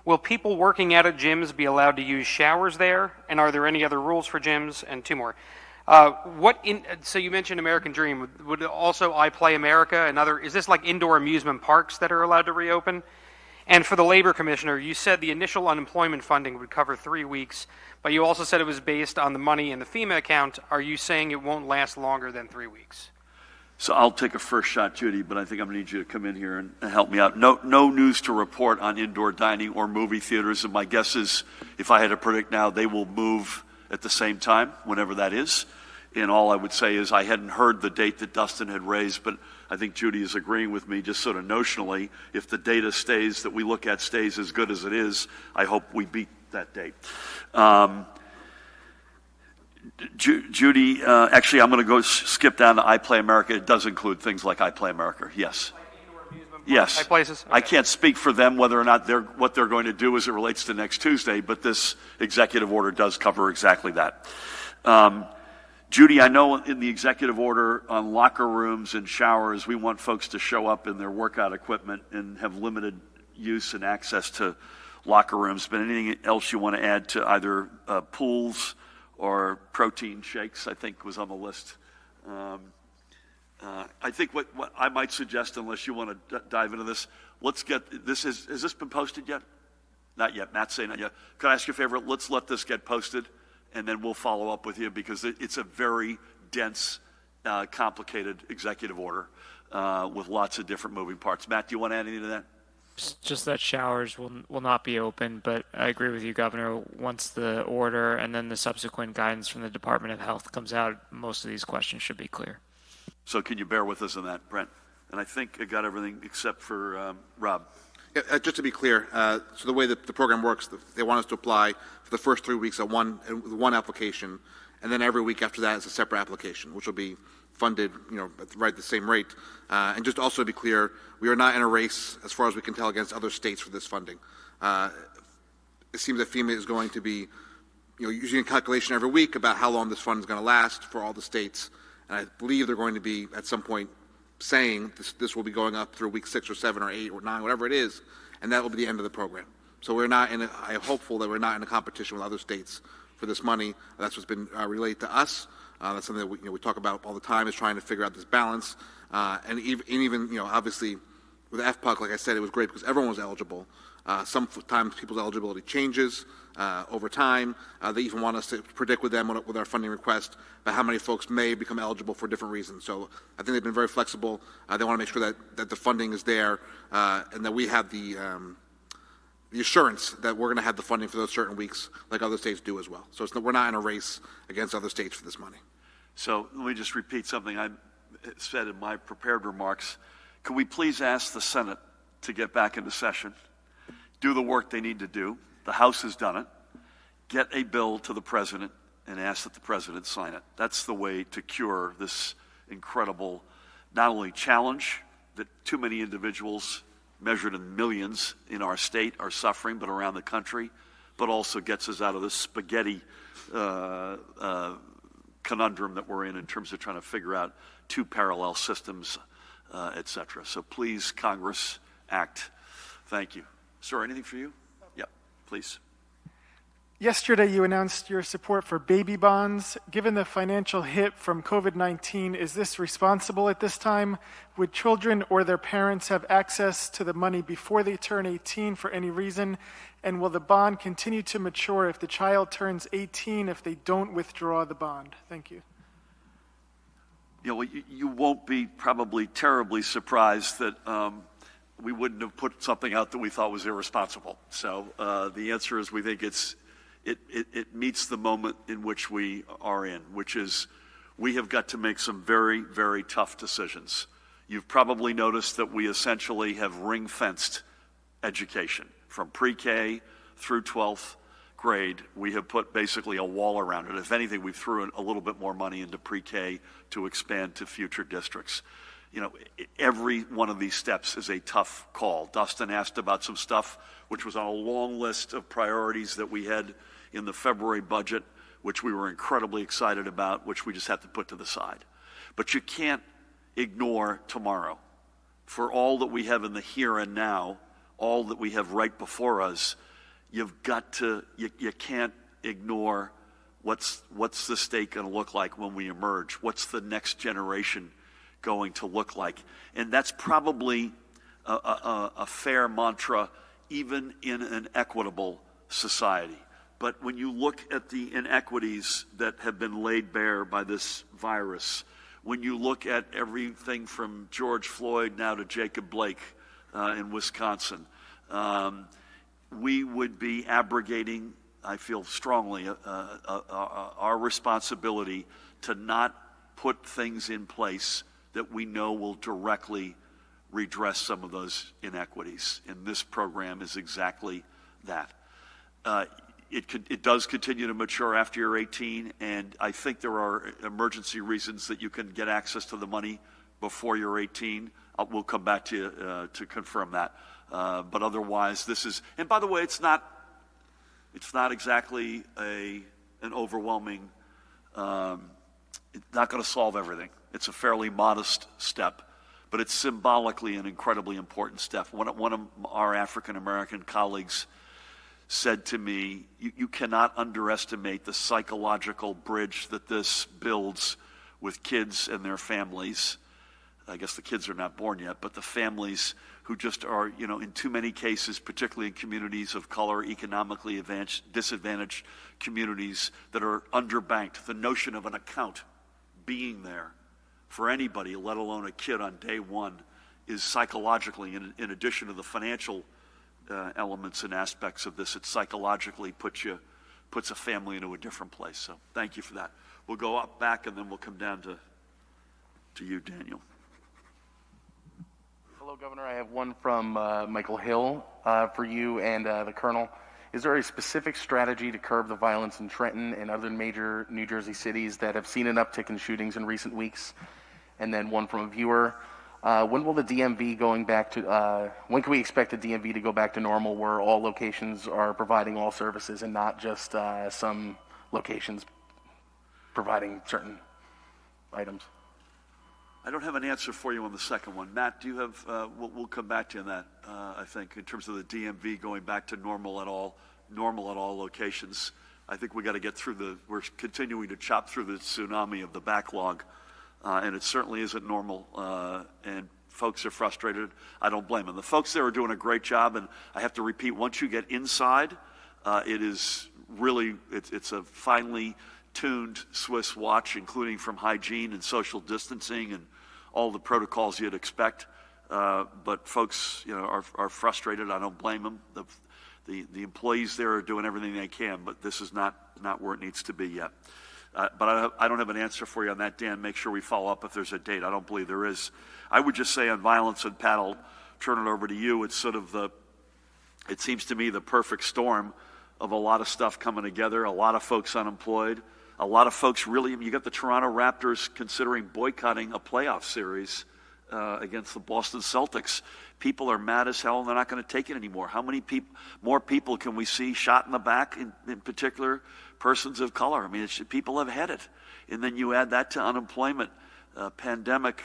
Will people working out at gyms be allowed to use showers there? And are there any other rules for gyms? And 2 more. So you mentioned American Dream. Would also iPlay America and is this like indoor amusement parks that are allowed to reopen? And for the Labor Commissioner, you said the initial unemployment funding would cover 3 weeks, but you also said it was based on the money in the FEMA account. Are you saying it won't last longer than 3 weeks? So I'll take a first shot, Judy, but I think I'm going to need you to come in here and help me out. No news to report on indoor dining or movie theaters, and my guess is, if I had to predict now, they will move at the same time, whenever that is. And all I would say is I hadn't heard the date that Dustin had raised, but I think Judy is agreeing with me just sort of notionally. If the data that we look at stays as good as it is, I hope we beat that date. Judy, actually, I'm going to go skip down to iPlay America. It does include things like iPlay America, yes. Like indoor amusement yes. places? Okay. I can't speak for them whether or not what they're going to do as it relates to next Tuesday, but this executive order does cover exactly that. Judy, I know in the executive order on locker rooms and showers, we want folks to show up in their workout equipment and have limited use and access to locker rooms. But anything else you want to add to either pools or protein shakes, I think was on the list. I think what I might suggest, unless you want to dive into this, let's get this. Has this been posted yet? Not yet. Matt's saying not yet. Could I ask you a favor? Let's let this get posted, and then we'll follow up with you, because it's a very dense, complicated executive order with lots of different moving parts. Matt, do you want to add anything to that? Just that showers will not be open, but I agree with you, Governor. Once the order and then the subsequent guidance from the Department of Health comes out, most of these questions should be clear. So can you bear with us on that, Brent? And I think I got everything except for Rob. Yeah, just to be clear, so the way that the program works, they want us to apply for the first 3 weeks at one application, and then every week after that is a separate application, which will be funded, at the same rate. And just also to be clear, we are not in a race, as far as we can tell, against other states for this funding. It seems that FEMA is going to be, using a calculation every week about how long this fund is going to last for all the states. And I believe they're going to be, at some point, saying this will be going up through week 6 or 7 or 8 or 9, whatever it is, and that will be the end of the program. So we're not I'm hopeful that we're not in a competition with other states for this money. That's what's been relayed to us. That's something that we talk about all the time, is trying to figure out this balance. And even obviously with FPUC, like I said, it was great because everyone was eligible. Sometimes people's eligibility changes over time. They even want us to predict with them with our funding request about how many folks may become eligible for different reasons. So I think they've been very flexible. They want to make sure that the funding is there and that we have the assurance that we're going to have the funding for those certain weeks like other states do as well. So we're not in a race against other states for this money. So let me just repeat something I said in my prepared remarks. Could we please ask the Senate to get back into session, do the work they need to do? The House has done it. Get a bill to the President and ask that the President sign it. That's the way to cure this incredible, not only challenge that too many individuals measured in millions in our state are suffering, but around the country, but also gets us out of this spaghetti conundrum that we're in terms of trying to figure out two parallel systems, et cetera. So please, Congress, act. Thank you. Sir, anything for you? Yep, please. Yesterday, you announced your support for baby bonds. Given the financial hit from COVID-19, is this responsible at this time? Would children or their parents have access to the money before they turn 18 for any reason? And will the bond continue to mature if the child turns 18 if they don't withdraw the bond? Thank you. You won't be probably terribly surprised that we wouldn't have put something out that we thought was irresponsible. So the answer is we think it meets the moment in which we are in, which is we have got to make some very, very tough decisions. You've probably noticed that we essentially have ring-fenced education from pre-K through 12th grade. We have put basically a wall around it. If anything, we threw a little bit more money into pre-K to expand to future districts. Every one of these steps is a tough call. Dustin asked about some stuff which was on a long list of priorities that we had in the February budget, which we were incredibly excited about, which we just have to put to the side. But you can't ignore tomorrow. For all that we have in the here and now, all that we have right before us, you can't ignore what's the state going to look like when we emerge. What's the next generation going to look like? And that's probably a fair mantra even in an equitable society. But when you look at the inequities that have been laid bare by this virus, when you look at everything from George Floyd now to Jacob Blake in Wisconsin, we would be abrogating, I feel strongly, our responsibility to not put things in place that we know will directly redress some of those inequities. And this program is exactly that. It does continue to mature after you're 18, and I think there are emergency reasons that you can get access to the money before you're 18. We'll come back to you to confirm that. But otherwise, this is, and by the way, it's not exactly an overwhelming, it's not going to solve everything. It's a fairly modest step, but it's symbolically an incredibly important step. One of our African-American colleagues said to me, you cannot underestimate the psychological bridge that this builds with kids and their families. I guess the kids are not born yet, but the families who just are, in too many cases, particularly in communities of color, economically disadvantaged communities that are underbanked. The notion of an account being there for anybody, let alone a kid on day one, is psychologically, in addition to the financial elements and aspects of this, it psychologically puts a family into a different place. So thank you for that. We'll go up back and then we'll come down to you, Daniel. Hello, Governor. I have one from Michael Hill for you and the Colonel. Is there a specific strategy to curb the violence in Trenton and other major New Jersey cities that have seen an uptick in shootings in recent weeks? And then one from a viewer. When will the DMV going back to, when can we expect the DMV to go back to normal where all locations are providing all services and not just some locations providing certain items? I don't have an answer for you on the second one. Matt, do you have, we'll come back to you on that, I think, in terms of the DMV going back to normal at all locations. I think we got to get through we're continuing to chop through the tsunami of the backlog, and it certainly isn't normal, and folks are frustrated. I don't blame them. The folks there are doing a great job, and I have to repeat, once you get inside, it is really, it's a finely tuned Swiss watch, including from hygiene and social distancing and all the protocols you'd expect. But folks, are frustrated. I don't blame them. The employees there are doing everything they can, but this is not where it needs to be yet. But I don't have an answer for you on that, Dan. Make sure we follow up if there's a date. I don't believe there is. I would just say on violence, and Pat, I'll turn it over to you. It's sort of it seems to me the perfect storm of a lot of stuff coming together, a lot of folks unemployed, a lot of folks really, you got the Toronto Raptors considering boycotting a playoff series against the Boston Celtics. People are mad as hell and they're not going to take it anymore. How many more people can we see shot in the back, in particular persons of color? I mean, people have had it. And then you add that to unemployment, pandemic,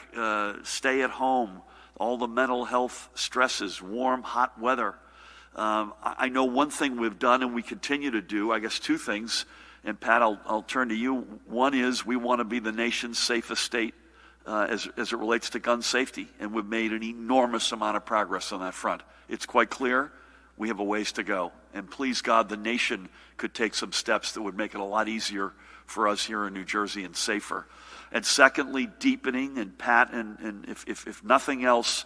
stay at home, all the mental health stresses, warm, hot weather. I know one thing we've done and we continue to do, I guess two things, and Pat, I'll turn to you. One is we want to be the nation's safest state as it relates to gun safety, and we've made an enormous amount of progress on that front. It's quite clear we have a ways to go, and please God, the nation could take some steps that would make it a lot easier for us here in New Jersey and safer. And secondly, deepening, and Pat, and if nothing else,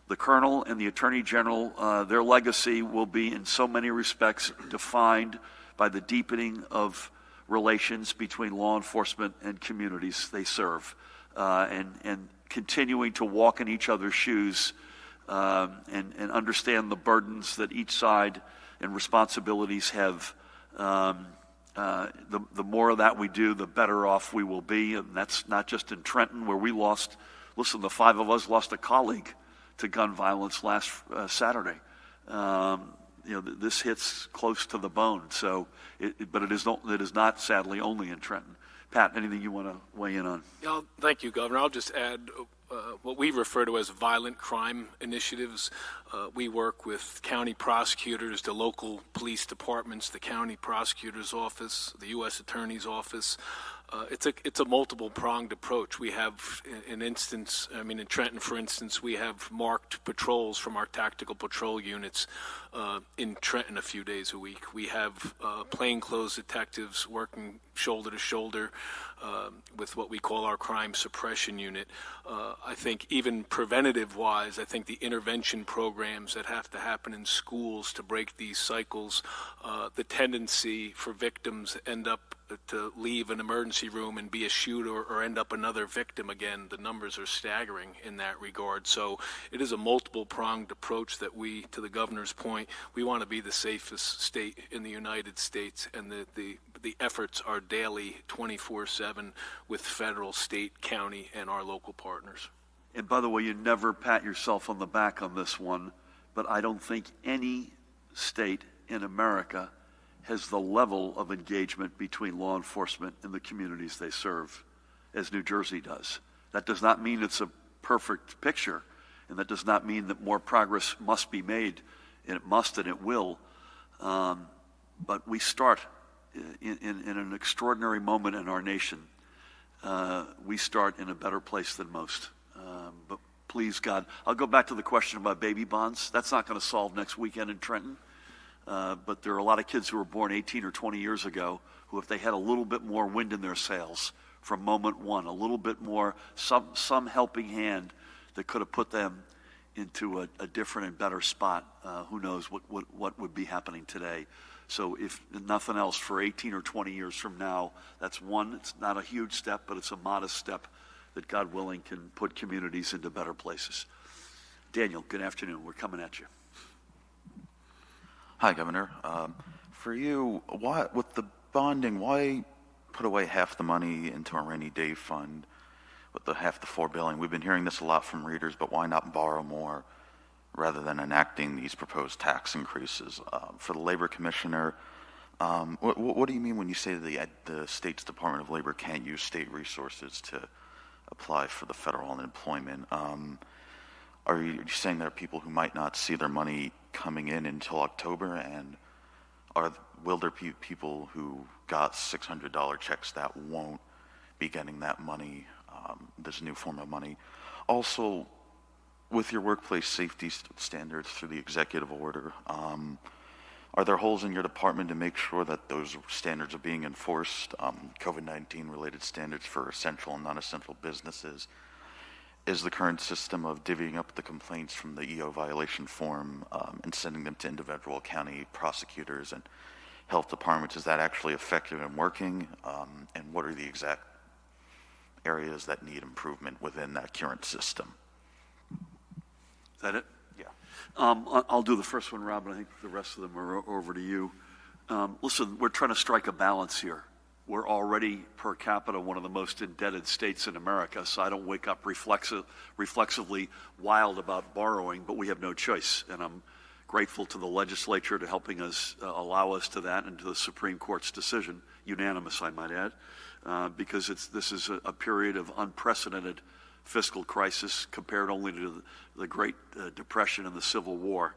the Colonel and the Attorney General, their legacy will be in so many respects defined by the deepening of relations between law enforcement and communities they serve, and continuing to walk in each other's shoes and understand the burdens that each side and responsibilities have. The more of that we do, the better off we will be, and that's not just in Trenton, where we lost, listen, the five of us lost a colleague to gun violence last Saturday. This hits close to the bone. So, but it is not sadly only in Trenton. Pat, anything you want to weigh in on? Yeah, thank you, Governor. I'll just add what we refer to as violent crime initiatives. We work with county prosecutors, the local police departments, the county prosecutor's office, the U.S. Attorney's office. It's a multiple-pronged approach. We have in Trenton, for instance, we have marked patrols from our tactical patrol units in Trenton a few days a week. We have plainclothes detectives working shoulder to shoulder with what we call our crime suppression unit. I think even preventative-wise, I think the intervention programs that have to happen in schools to break these cycles, the tendency for victims to leave an emergency room and be a shooter or end up another victim again, the numbers are staggering in that regard. So it is a multiple-pronged approach that we, to the governor's point, we want to be the safest state in the United States, and the efforts are daily, 24/7, with federal, state, county, and our local partners. And by the way, you never pat yourself on the back on this one, but I don't think any state in America has the level of engagement between law enforcement and the communities they serve as New Jersey does. That does not mean it's a perfect picture, and that does not mean that more progress must be made, and it must and it will. But we start in an extraordinary moment in our nation. We start in a better place than most. But please, God, I'll go back to the question about baby bonds. That's not going to solve next weekend in Trenton. But there are a lot of kids who were born 18 or 20 years ago who, if they had a little bit more wind in their sails from moment one, a little bit more, some helping hand that could have put them into a different and better spot, who knows what would be happening today. So if nothing else, for 18 or 20 years from now, that's one. It's not a huge step, but it's a modest step that, God willing, can put communities into better places. Daniel, good afternoon. We're coming at you. Hi, Governor. For you, with the bonding, why put away half the money into a rainy day fund with half the $4 billion? We've been hearing this a lot from readers, but why not borrow more rather than enacting these proposed tax increases? For the Labor Commissioner, what do you mean when you say the state's Department of Labor can't use state resources to apply for the federal unemployment? Are you saying there are people who might not see their money coming in until October? And will there be people who got $600 checks that won't be getting that money, this new form of money? Also, with your workplace safety standards through the executive order, are there holes in your department to make sure that those standards are being enforced? COVID-19 related standards for essential and non-essential businesses. Is the current system of divvying up the complaints from the EO violation form and sending them to individual county prosecutors and health departments, is that actually effective and working? And what are the exact areas that need improvement within that current system? Is that it? Yeah. I'll do the first one, Rob, and I think the rest of them are over to you. Listen, we're trying to strike a balance here. We're already, per capita, one of the most indebted states in America, so I don't wake up reflexively wild about borrowing, but we have no choice. And I'm grateful to the legislature to helping us allow us to that, and to the Supreme Court's decision, unanimous, I might add, because this is a period of unprecedented fiscal crisis compared only to the Great Depression and the Civil War.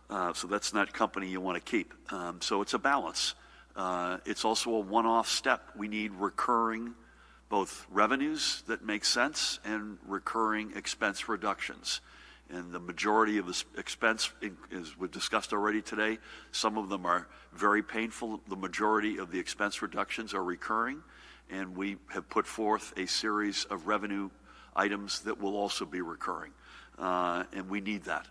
So that's not company you want to keep. So it's a balance. It's also a one-off step. We need recurring both revenues that make sense and recurring expense reductions. And the majority of this expense, as we've discussed already today, some of them are very painful. The majority of the expense reductions are recurring, and we have put forth a series of revenue items that will also be recurring, and we need that.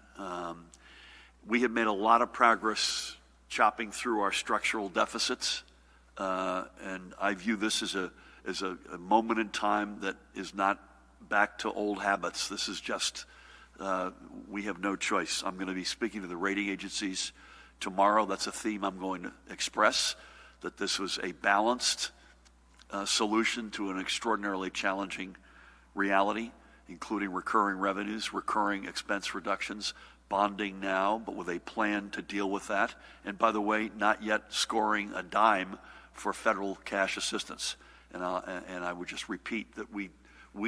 We have made a lot of progress chopping through our structural deficits, and I view this as a moment in time that is not back to old habits. This is just, we have no choice. I'm going to be speaking to the rating agencies tomorrow. That's a theme I'm going to express, that this was a balanced solution to an extraordinarily challenging reality, including recurring revenues, recurring expense reductions, bonding now, but with a plan to deal with that. And by the way, not yet scoring a dime for federal cash assistance. And I would just repeat that we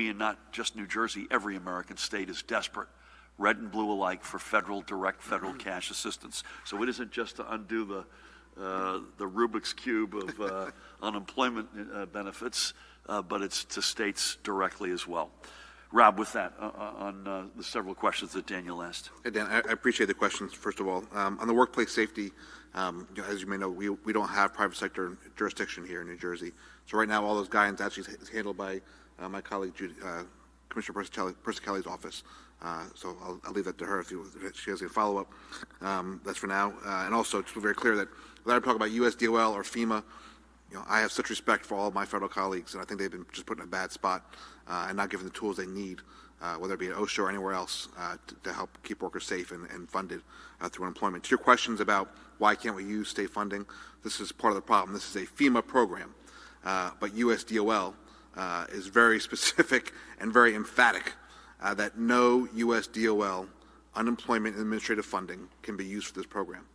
and not just New Jersey, every American state is desperate, red and blue alike, for direct federal cash assistance. So it isn't just to undo the Rubik's Cube of unemployment benefits, but it's to states directly as well. Rob, with that, on the several questions that Daniel asked. Hey, Dan, I appreciate the questions, first of all. On the workplace safety, as you may know, we don't have private sector jurisdiction here in New Jersey. So right now, all those guidance actually is handled by my colleague, Commissioner Persichelli's office. So I'll leave that to her if she has a follow-up. That's for now. And also, to be very clear that whether I talk about USDOL or FEMA, I have such respect for all of my federal colleagues, and I think they've been just put in a bad spot and not given the tools they need, whether it be at OSHA or anywhere else, to help keep workers safe and funded through employment. To your questions about why can't we use state funding, this is part of the problem. This is a FEMA program, but USDOL is very specific and very emphatic that no USDOL unemployment and administrative funding can be used for this program.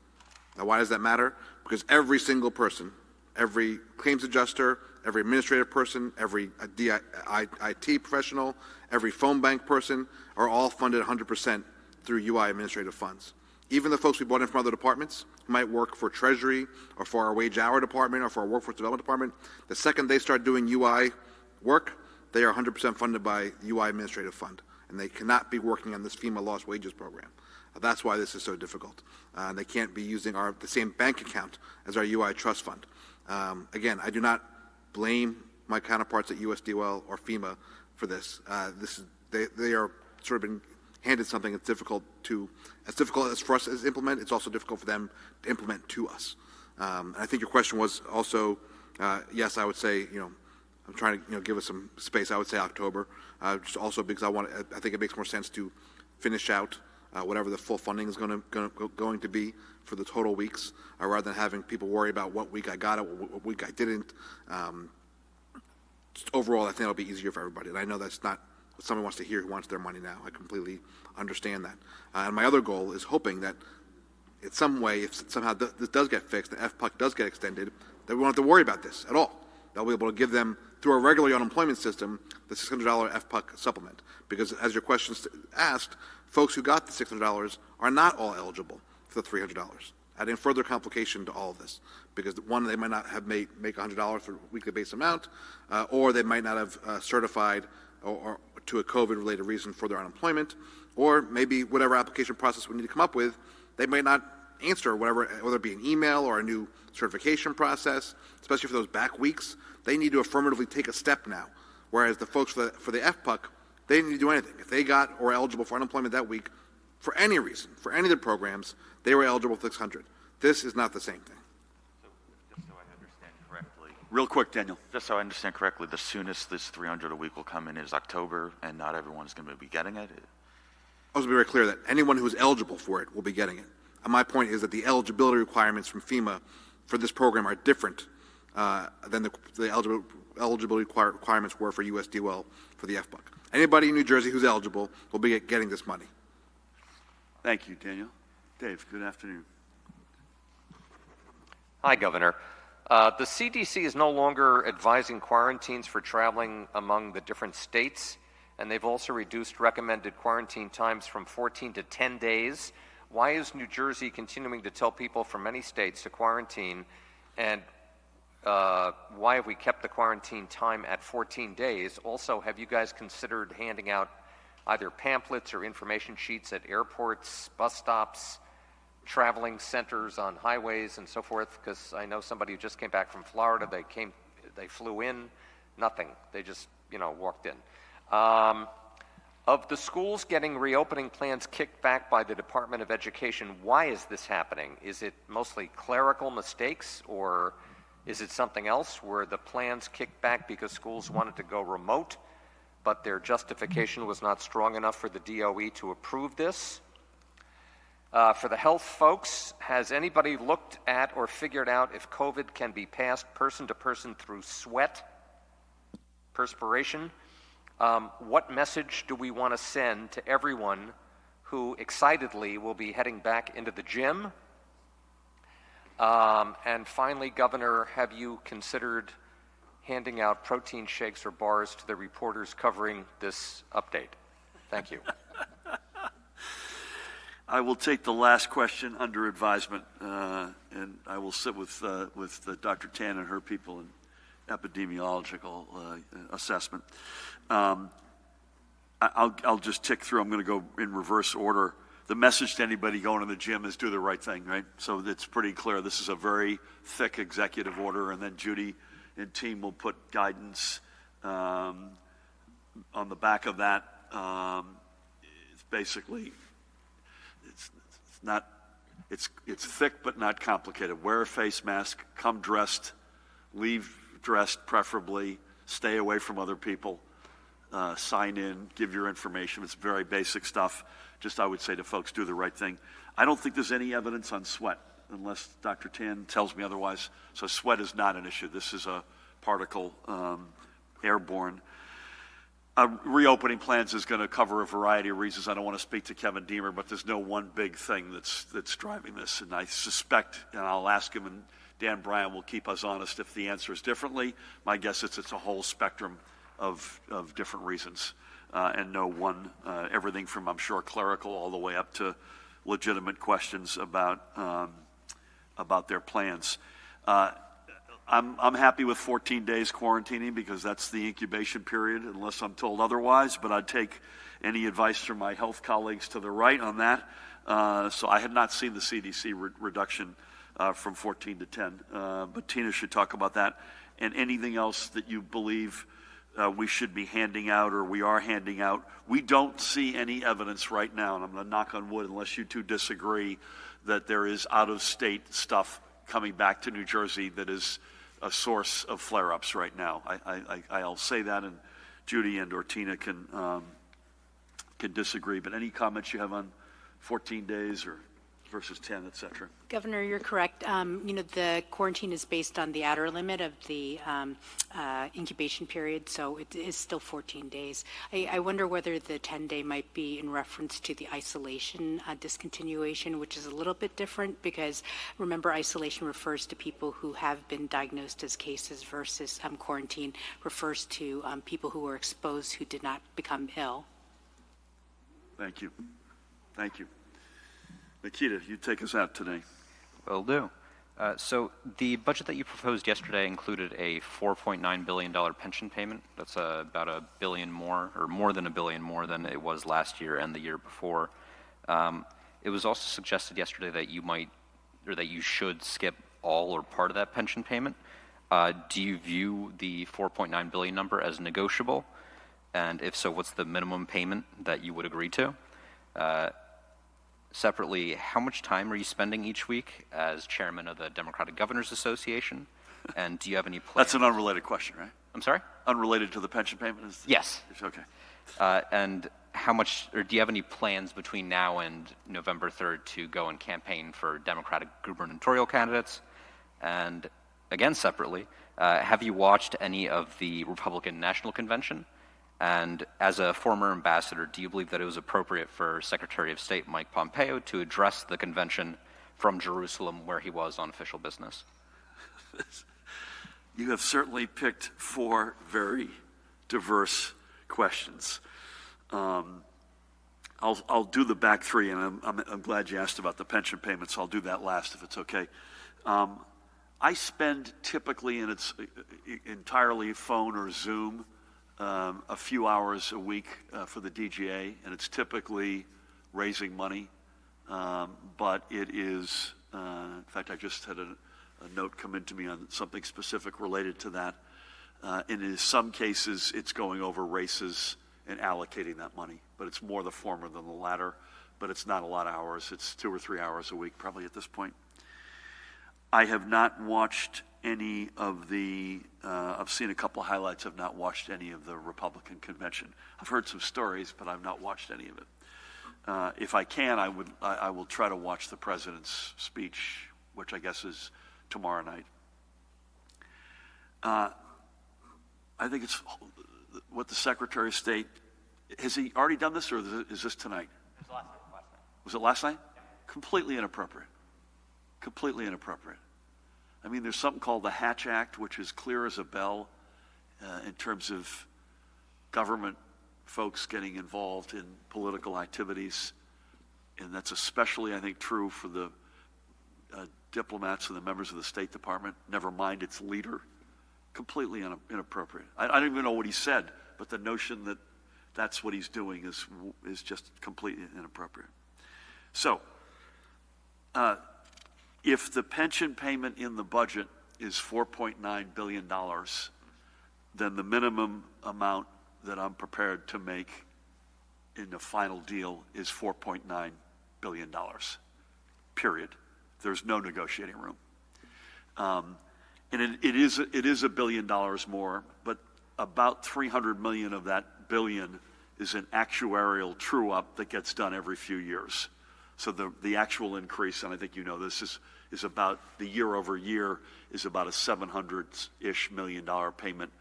Now, why does that matter? Because every single person, every claims adjuster, every administrative person, every IT professional, every phone bank person are all funded 100% through UI administrative funds. Even the folks we brought in from other departments who might work for Treasury or for our wage hour department or for our workforce development department, the second they start doing UI work, they are 100% funded by the UI administrative fund, and they cannot be working on this FEMA lost wages program. That's why this is so difficult. They can't be using the same bank account as our UI trust fund. Again, I do not blame my counterparts at USDOL or FEMA for this. They are sort of been handed something that's difficult as for us to implement. It's also difficult for them to implement to us. And I think your question was also, yes, I would say, I'm trying to give us some space. I would say October, just also because I think it makes more sense to finish out whatever the full funding is going to be for the total weeks, rather than having people worry about what week I got it, what week I didn't. Just overall, I think it'll be easier for everybody. And I know that's not what someone wants to hear who wants their money now. I completely understand that. And my other goal is hoping that in some way, if somehow this does get fixed, the FPUC does get extended, that we won't have to worry about this at all. They'll be able to give them, through our regular unemployment system, the $600 FPUC supplement. Because as your question asked, folks who got the $600 are not all eligible for the $300. adding further complication to all of this. Because one, they might not have make $100 for a weekly base amount, or they might not have certified or to a COVID-related reason for their unemployment, or maybe whatever application process we need to come up with, they might not answer whatever, whether it be an email or a new certification process, especially for those back weeks. They need to affirmatively take a step now, whereas the folks for the FPUC, they didn't need to do anything. If they got or were eligible for unemployment that week, for any reason, for any of the programs, they were eligible for 600. This is not the same thing. So, just so I understand correctly. Real quick, Daniel. Just so I understand correctly, the soonest this 300 a week will come in is October, and not everyone's going to be getting it? I was to be very clear that anyone who is eligible for it will be getting it. And my point is that the eligibility requirements from FEMA for this program are different than the eligibility requirements were for USDOL for the FBUC. Anybody in New Jersey who's eligible will be getting this money. Thank you, Daniel. Dave, good afternoon. Hi, Governor. The CDC is no longer advising quarantines for traveling among the different states, and they've also reduced recommended quarantine times from 14 to 10 days. Why is New Jersey continuing to tell people from many states to quarantine, and why have we kept the quarantine time at 14 days? Also, have you guys considered handing out either pamphlets or information sheets at airports, bus stops, traveling centers on highways and so forth? Because I know somebody who just came back from Florida, they flew in, nothing. They just, walked in. Of the schools getting reopening plans kicked back by the Department of Education, why is this happening? Is it mostly clerical mistakes, or is it something else? Were the plans kicked back because schools wanted to go remote, but their justification was not strong enough for the DOE to approve this? For the health folks, has anybody looked at or figured out if COVID can be passed person to person through sweat, perspiration? What message do we want to send to everyone who excitedly will be heading back into the gym? And finally, Governor, have you considered handing out protein shakes or bars to the reporters covering this update? Thank you. I will take the last question under advisement, and I will sit with Dr. Tan and her people in epidemiological assessment. I'll just tick through. I'm going to go in reverse order. The message to anybody going to the gym is do the right thing, right? So it's pretty clear. This is a very thick executive order, and then Judy and team will put guidance on the back of that. It's basically it's thick but not complicated. Wear a face mask, come dressed, leave dressed preferably, stay away from other people, sign in, give your information. It's very basic stuff. Just I would say to folks, do the right thing. I don't think there's any evidence on sweat unless Dr. Tan tells me otherwise. So sweat is not an issue. This is a particle airborne. Reopening plans is going to cover a variety of reasons. I don't want to speak to Kevin Deemer, but there's no one big thing that's driving this. And I suspect, and I'll ask him, and Dan Bryan will keep us honest if the answer is differently. My guess is it's a whole spectrum of different reasons, and no one, everything from, I'm sure, clerical all the way up to legitimate questions about their plans. I'm happy with 14 days quarantining because that's the incubation period, unless I'm told otherwise, but I'd take any advice from my health colleagues to the right on that. So I had not seen the CDC reduction from 14 to 10, but Tina should talk about that. And anything else that you believe we should be handing out or we are handing out. We don't see any evidence right now, and I'm going to knock on wood unless you two disagree, that there is out-of-state stuff coming back to New Jersey that is a source of flare-ups right now. I'll say that, and Judy and or Tina can disagree. But any comments you have on 14 days or versus 10, et cetera? Governor, you're correct. The quarantine is based on the outer limit of the incubation period, so it is still 14 days. I wonder whether the 10-day might be in reference to the isolation discontinuation, which is a little bit different because, remember, isolation refers to people who have been diagnosed as cases versus quarantine refers to people who were exposed who did not become ill. Thank you. Thank you. Nikita, you take us out today. Will do. So the budget that you proposed yesterday included a $4.9 billion pension payment. That's about $1 billion more, or more than $1 billion more than it was last year and the year before. It was also suggested yesterday that you might, or that you should skip all or part of that pension payment. Do you view the $4.9 billion number as negotiable? And if so, what's the minimum payment that you would agree to? Separately, how much time are you spending each week as chairman of the Democratic Governors Association? And do you have any plans? That's an unrelated question, right? I'm sorry? Unrelated to the pension payment? Yes. Okay. And how much, or do you have any plans between now and November 3rd to go and campaign for Democratic gubernatorial candidates? And again, separately, have you watched any of the Republican National Convention? And as a former ambassador, do you believe that it was appropriate for Secretary of State Mike Pompeo to address the convention from Jerusalem, where he was on official business? You have certainly picked 4 very diverse questions. I'll do the back 3, and I'm glad you asked about the pension payments. So I'll do that last if it's okay. I spend typically, and it's entirely phone or Zoom, a few hours a week for the DGA, and it's typically raising money. But it is, in fact, I just had a note come into me on something specific related to that. And in some cases, it's going over races and allocating that money. But it's more the former than the latter. But it's not a lot of hours. It's 2 or 3 hours a week, probably at this point. I have not watched any of the, I've seen a couple highlights. I've not watched any of the Republican convention. I've heard some stories, but I've not watched any of it. If I can, I will try to watch the president's speech, which I guess is tomorrow night. I think it's what the Secretary of State, has he already done this, or is this tonight? It was last night. Was it last night? Yeah. Completely inappropriate. Completely inappropriate. I mean, there's something called the Hatch Act, which is clear as a bell in terms of government folks getting involved in political activities. And that's especially, I think, true for the diplomats and the members of the State Department, never mind its leader. Completely inappropriate. I don't even know what he said, but the notion that that's what he's doing is just completely inappropriate. So, if the pension payment in the budget is $4.9 billion, then the minimum amount that I'm prepared to make in the final deal is $4.9 billion, period. There's no negotiating room. And it is $1 billion more, but about $300 million of that billion is an actuarial true-up that gets done every few years. So the actual increase, and I think you know this, is about, the year over year is about a $700-ish million payment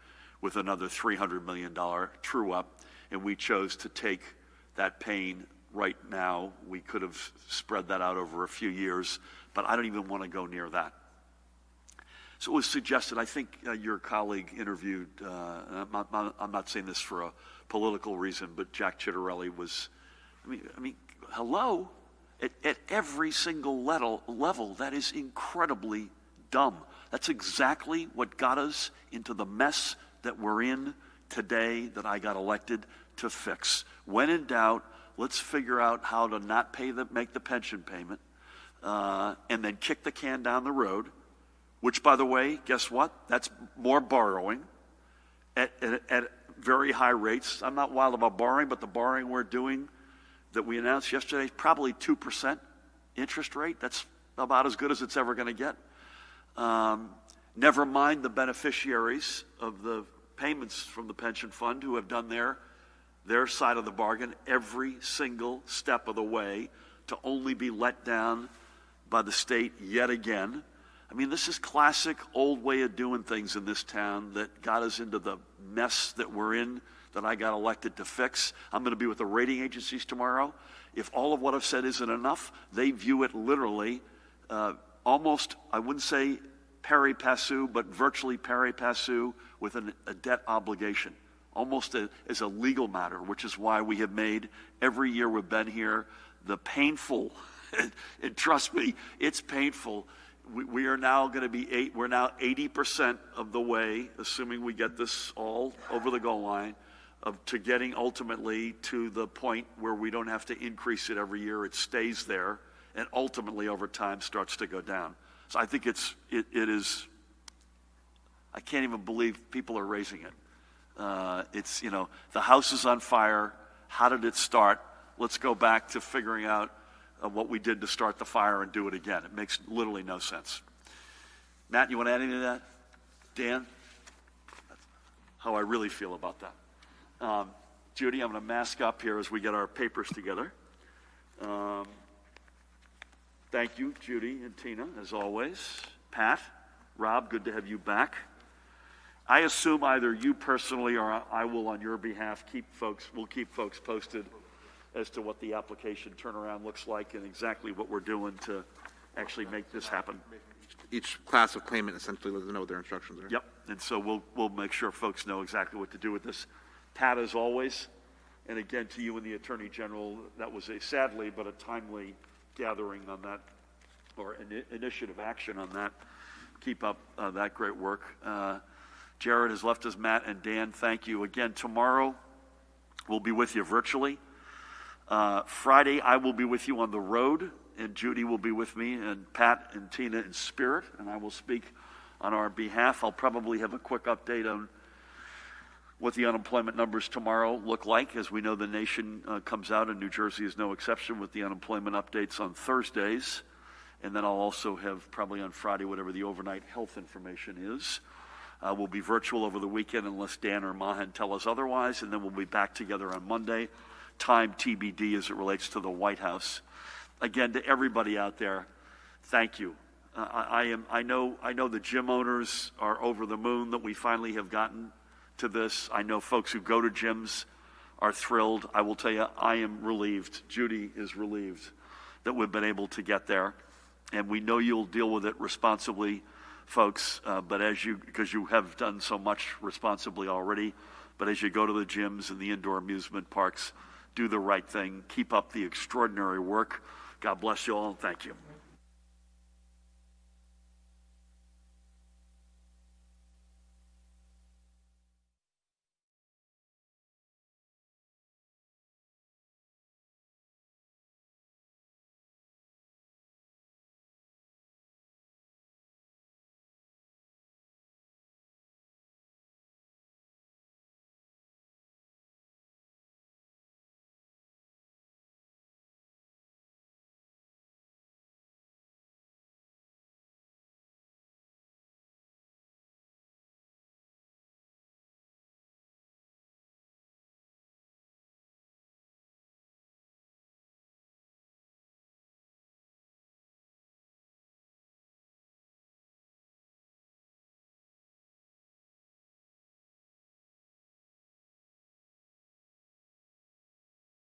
with another $300 million true-up, and we chose to take that pain right now. We could have spread that out over a few years, but I don't even want to go near that. So it was suggested, I think your colleague interviewed, I'm not saying this for a political reason, but Jack Chitterelli was, I mean, hello? At every single level, that is incredibly dumb. That's exactly what got us into the mess that we're in today that I got elected to fix. When in doubt, let's figure out how to not make the pension payment and then kick the can down the road, which, by the way, guess what? That's more borrowing at very high rates. I'm not wild about borrowing, but the borrowing we're doing that we announced yesterday is probably 2% interest rate. That's about as good as it's ever going to get. Never mind the beneficiaries of the payments from the pension fund who have done their side of the bargain every single step of the way to only be let down by the state yet again. I mean, this is classic old way of doing things in this town that got us into the mess that we're in, that I got elected to fix. I'm going to be with the rating agencies tomorrow. If all of what I've said isn't enough, they view it literally almost, I wouldn't say pari passu, but virtually pari passu with a debt obligation, almost as a legal matter, which is why we have made, every year we've been here, the painful And trust me, it's painful. We are now going to be we're now 80% of the way, assuming we get this all over the goal line, to getting ultimately to the point where we don't have to increase it every year. It stays there, and ultimately over time starts to go down. So I think it is, I can't even believe people are raising it. It's, the house is on fire. How did it start? Let's go back to figuring out what we did to start the fire and do it again. It makes literally no sense. Matt, you want to add anything to that? Dan? That's how I really feel about that. Judy, I'm going to mask up here as we get our papers together. Thank you, Judy and Tina, as always. Pat, Rob, good to have you back. I assume either you personally or I will on your behalf we'll keep folks posted as to what the application turnaround looks like and exactly what we're doing to actually make this happen. Each class of claimant essentially lets them know what their instructions are. Yep, and so we'll make sure folks know exactly what to do with this. Pat, as always, and again to you and the Attorney General, that was sadly but a timely gathering on that, or initiative action on that. Keep up that great work. Jared has left us. Matt and Dan, thank you. Again, tomorrow we'll be with you virtually. Friday, I will be with you on the road, and Judy will be with me, and Pat and Tina in spirit, and I will speak on our behalf. I'll probably have a quick update on what the unemployment numbers tomorrow look like. As we know, the nation comes out, and New Jersey is no exception with the unemployment updates on Thursdays. And then I'll also have probably on Friday whatever the overnight health information is. We'll be virtual over the weekend unless Dan or Mahan tell us otherwise, and then we'll be back together on Monday. Time TBD as it relates to the White House. Again, to everybody out there, thank you. I know the gym owners are over the moon that we finally have gotten to this. I know folks who go to gyms are thrilled. I will tell you, I am relieved. Judy is relieved that we've been able to get there. And we know you'll deal with it responsibly, folks, because you have done so much responsibly already. But as you go to the gyms and the indoor amusement parks, do the right thing. Keep up the extraordinary work. God bless you all, and thank you.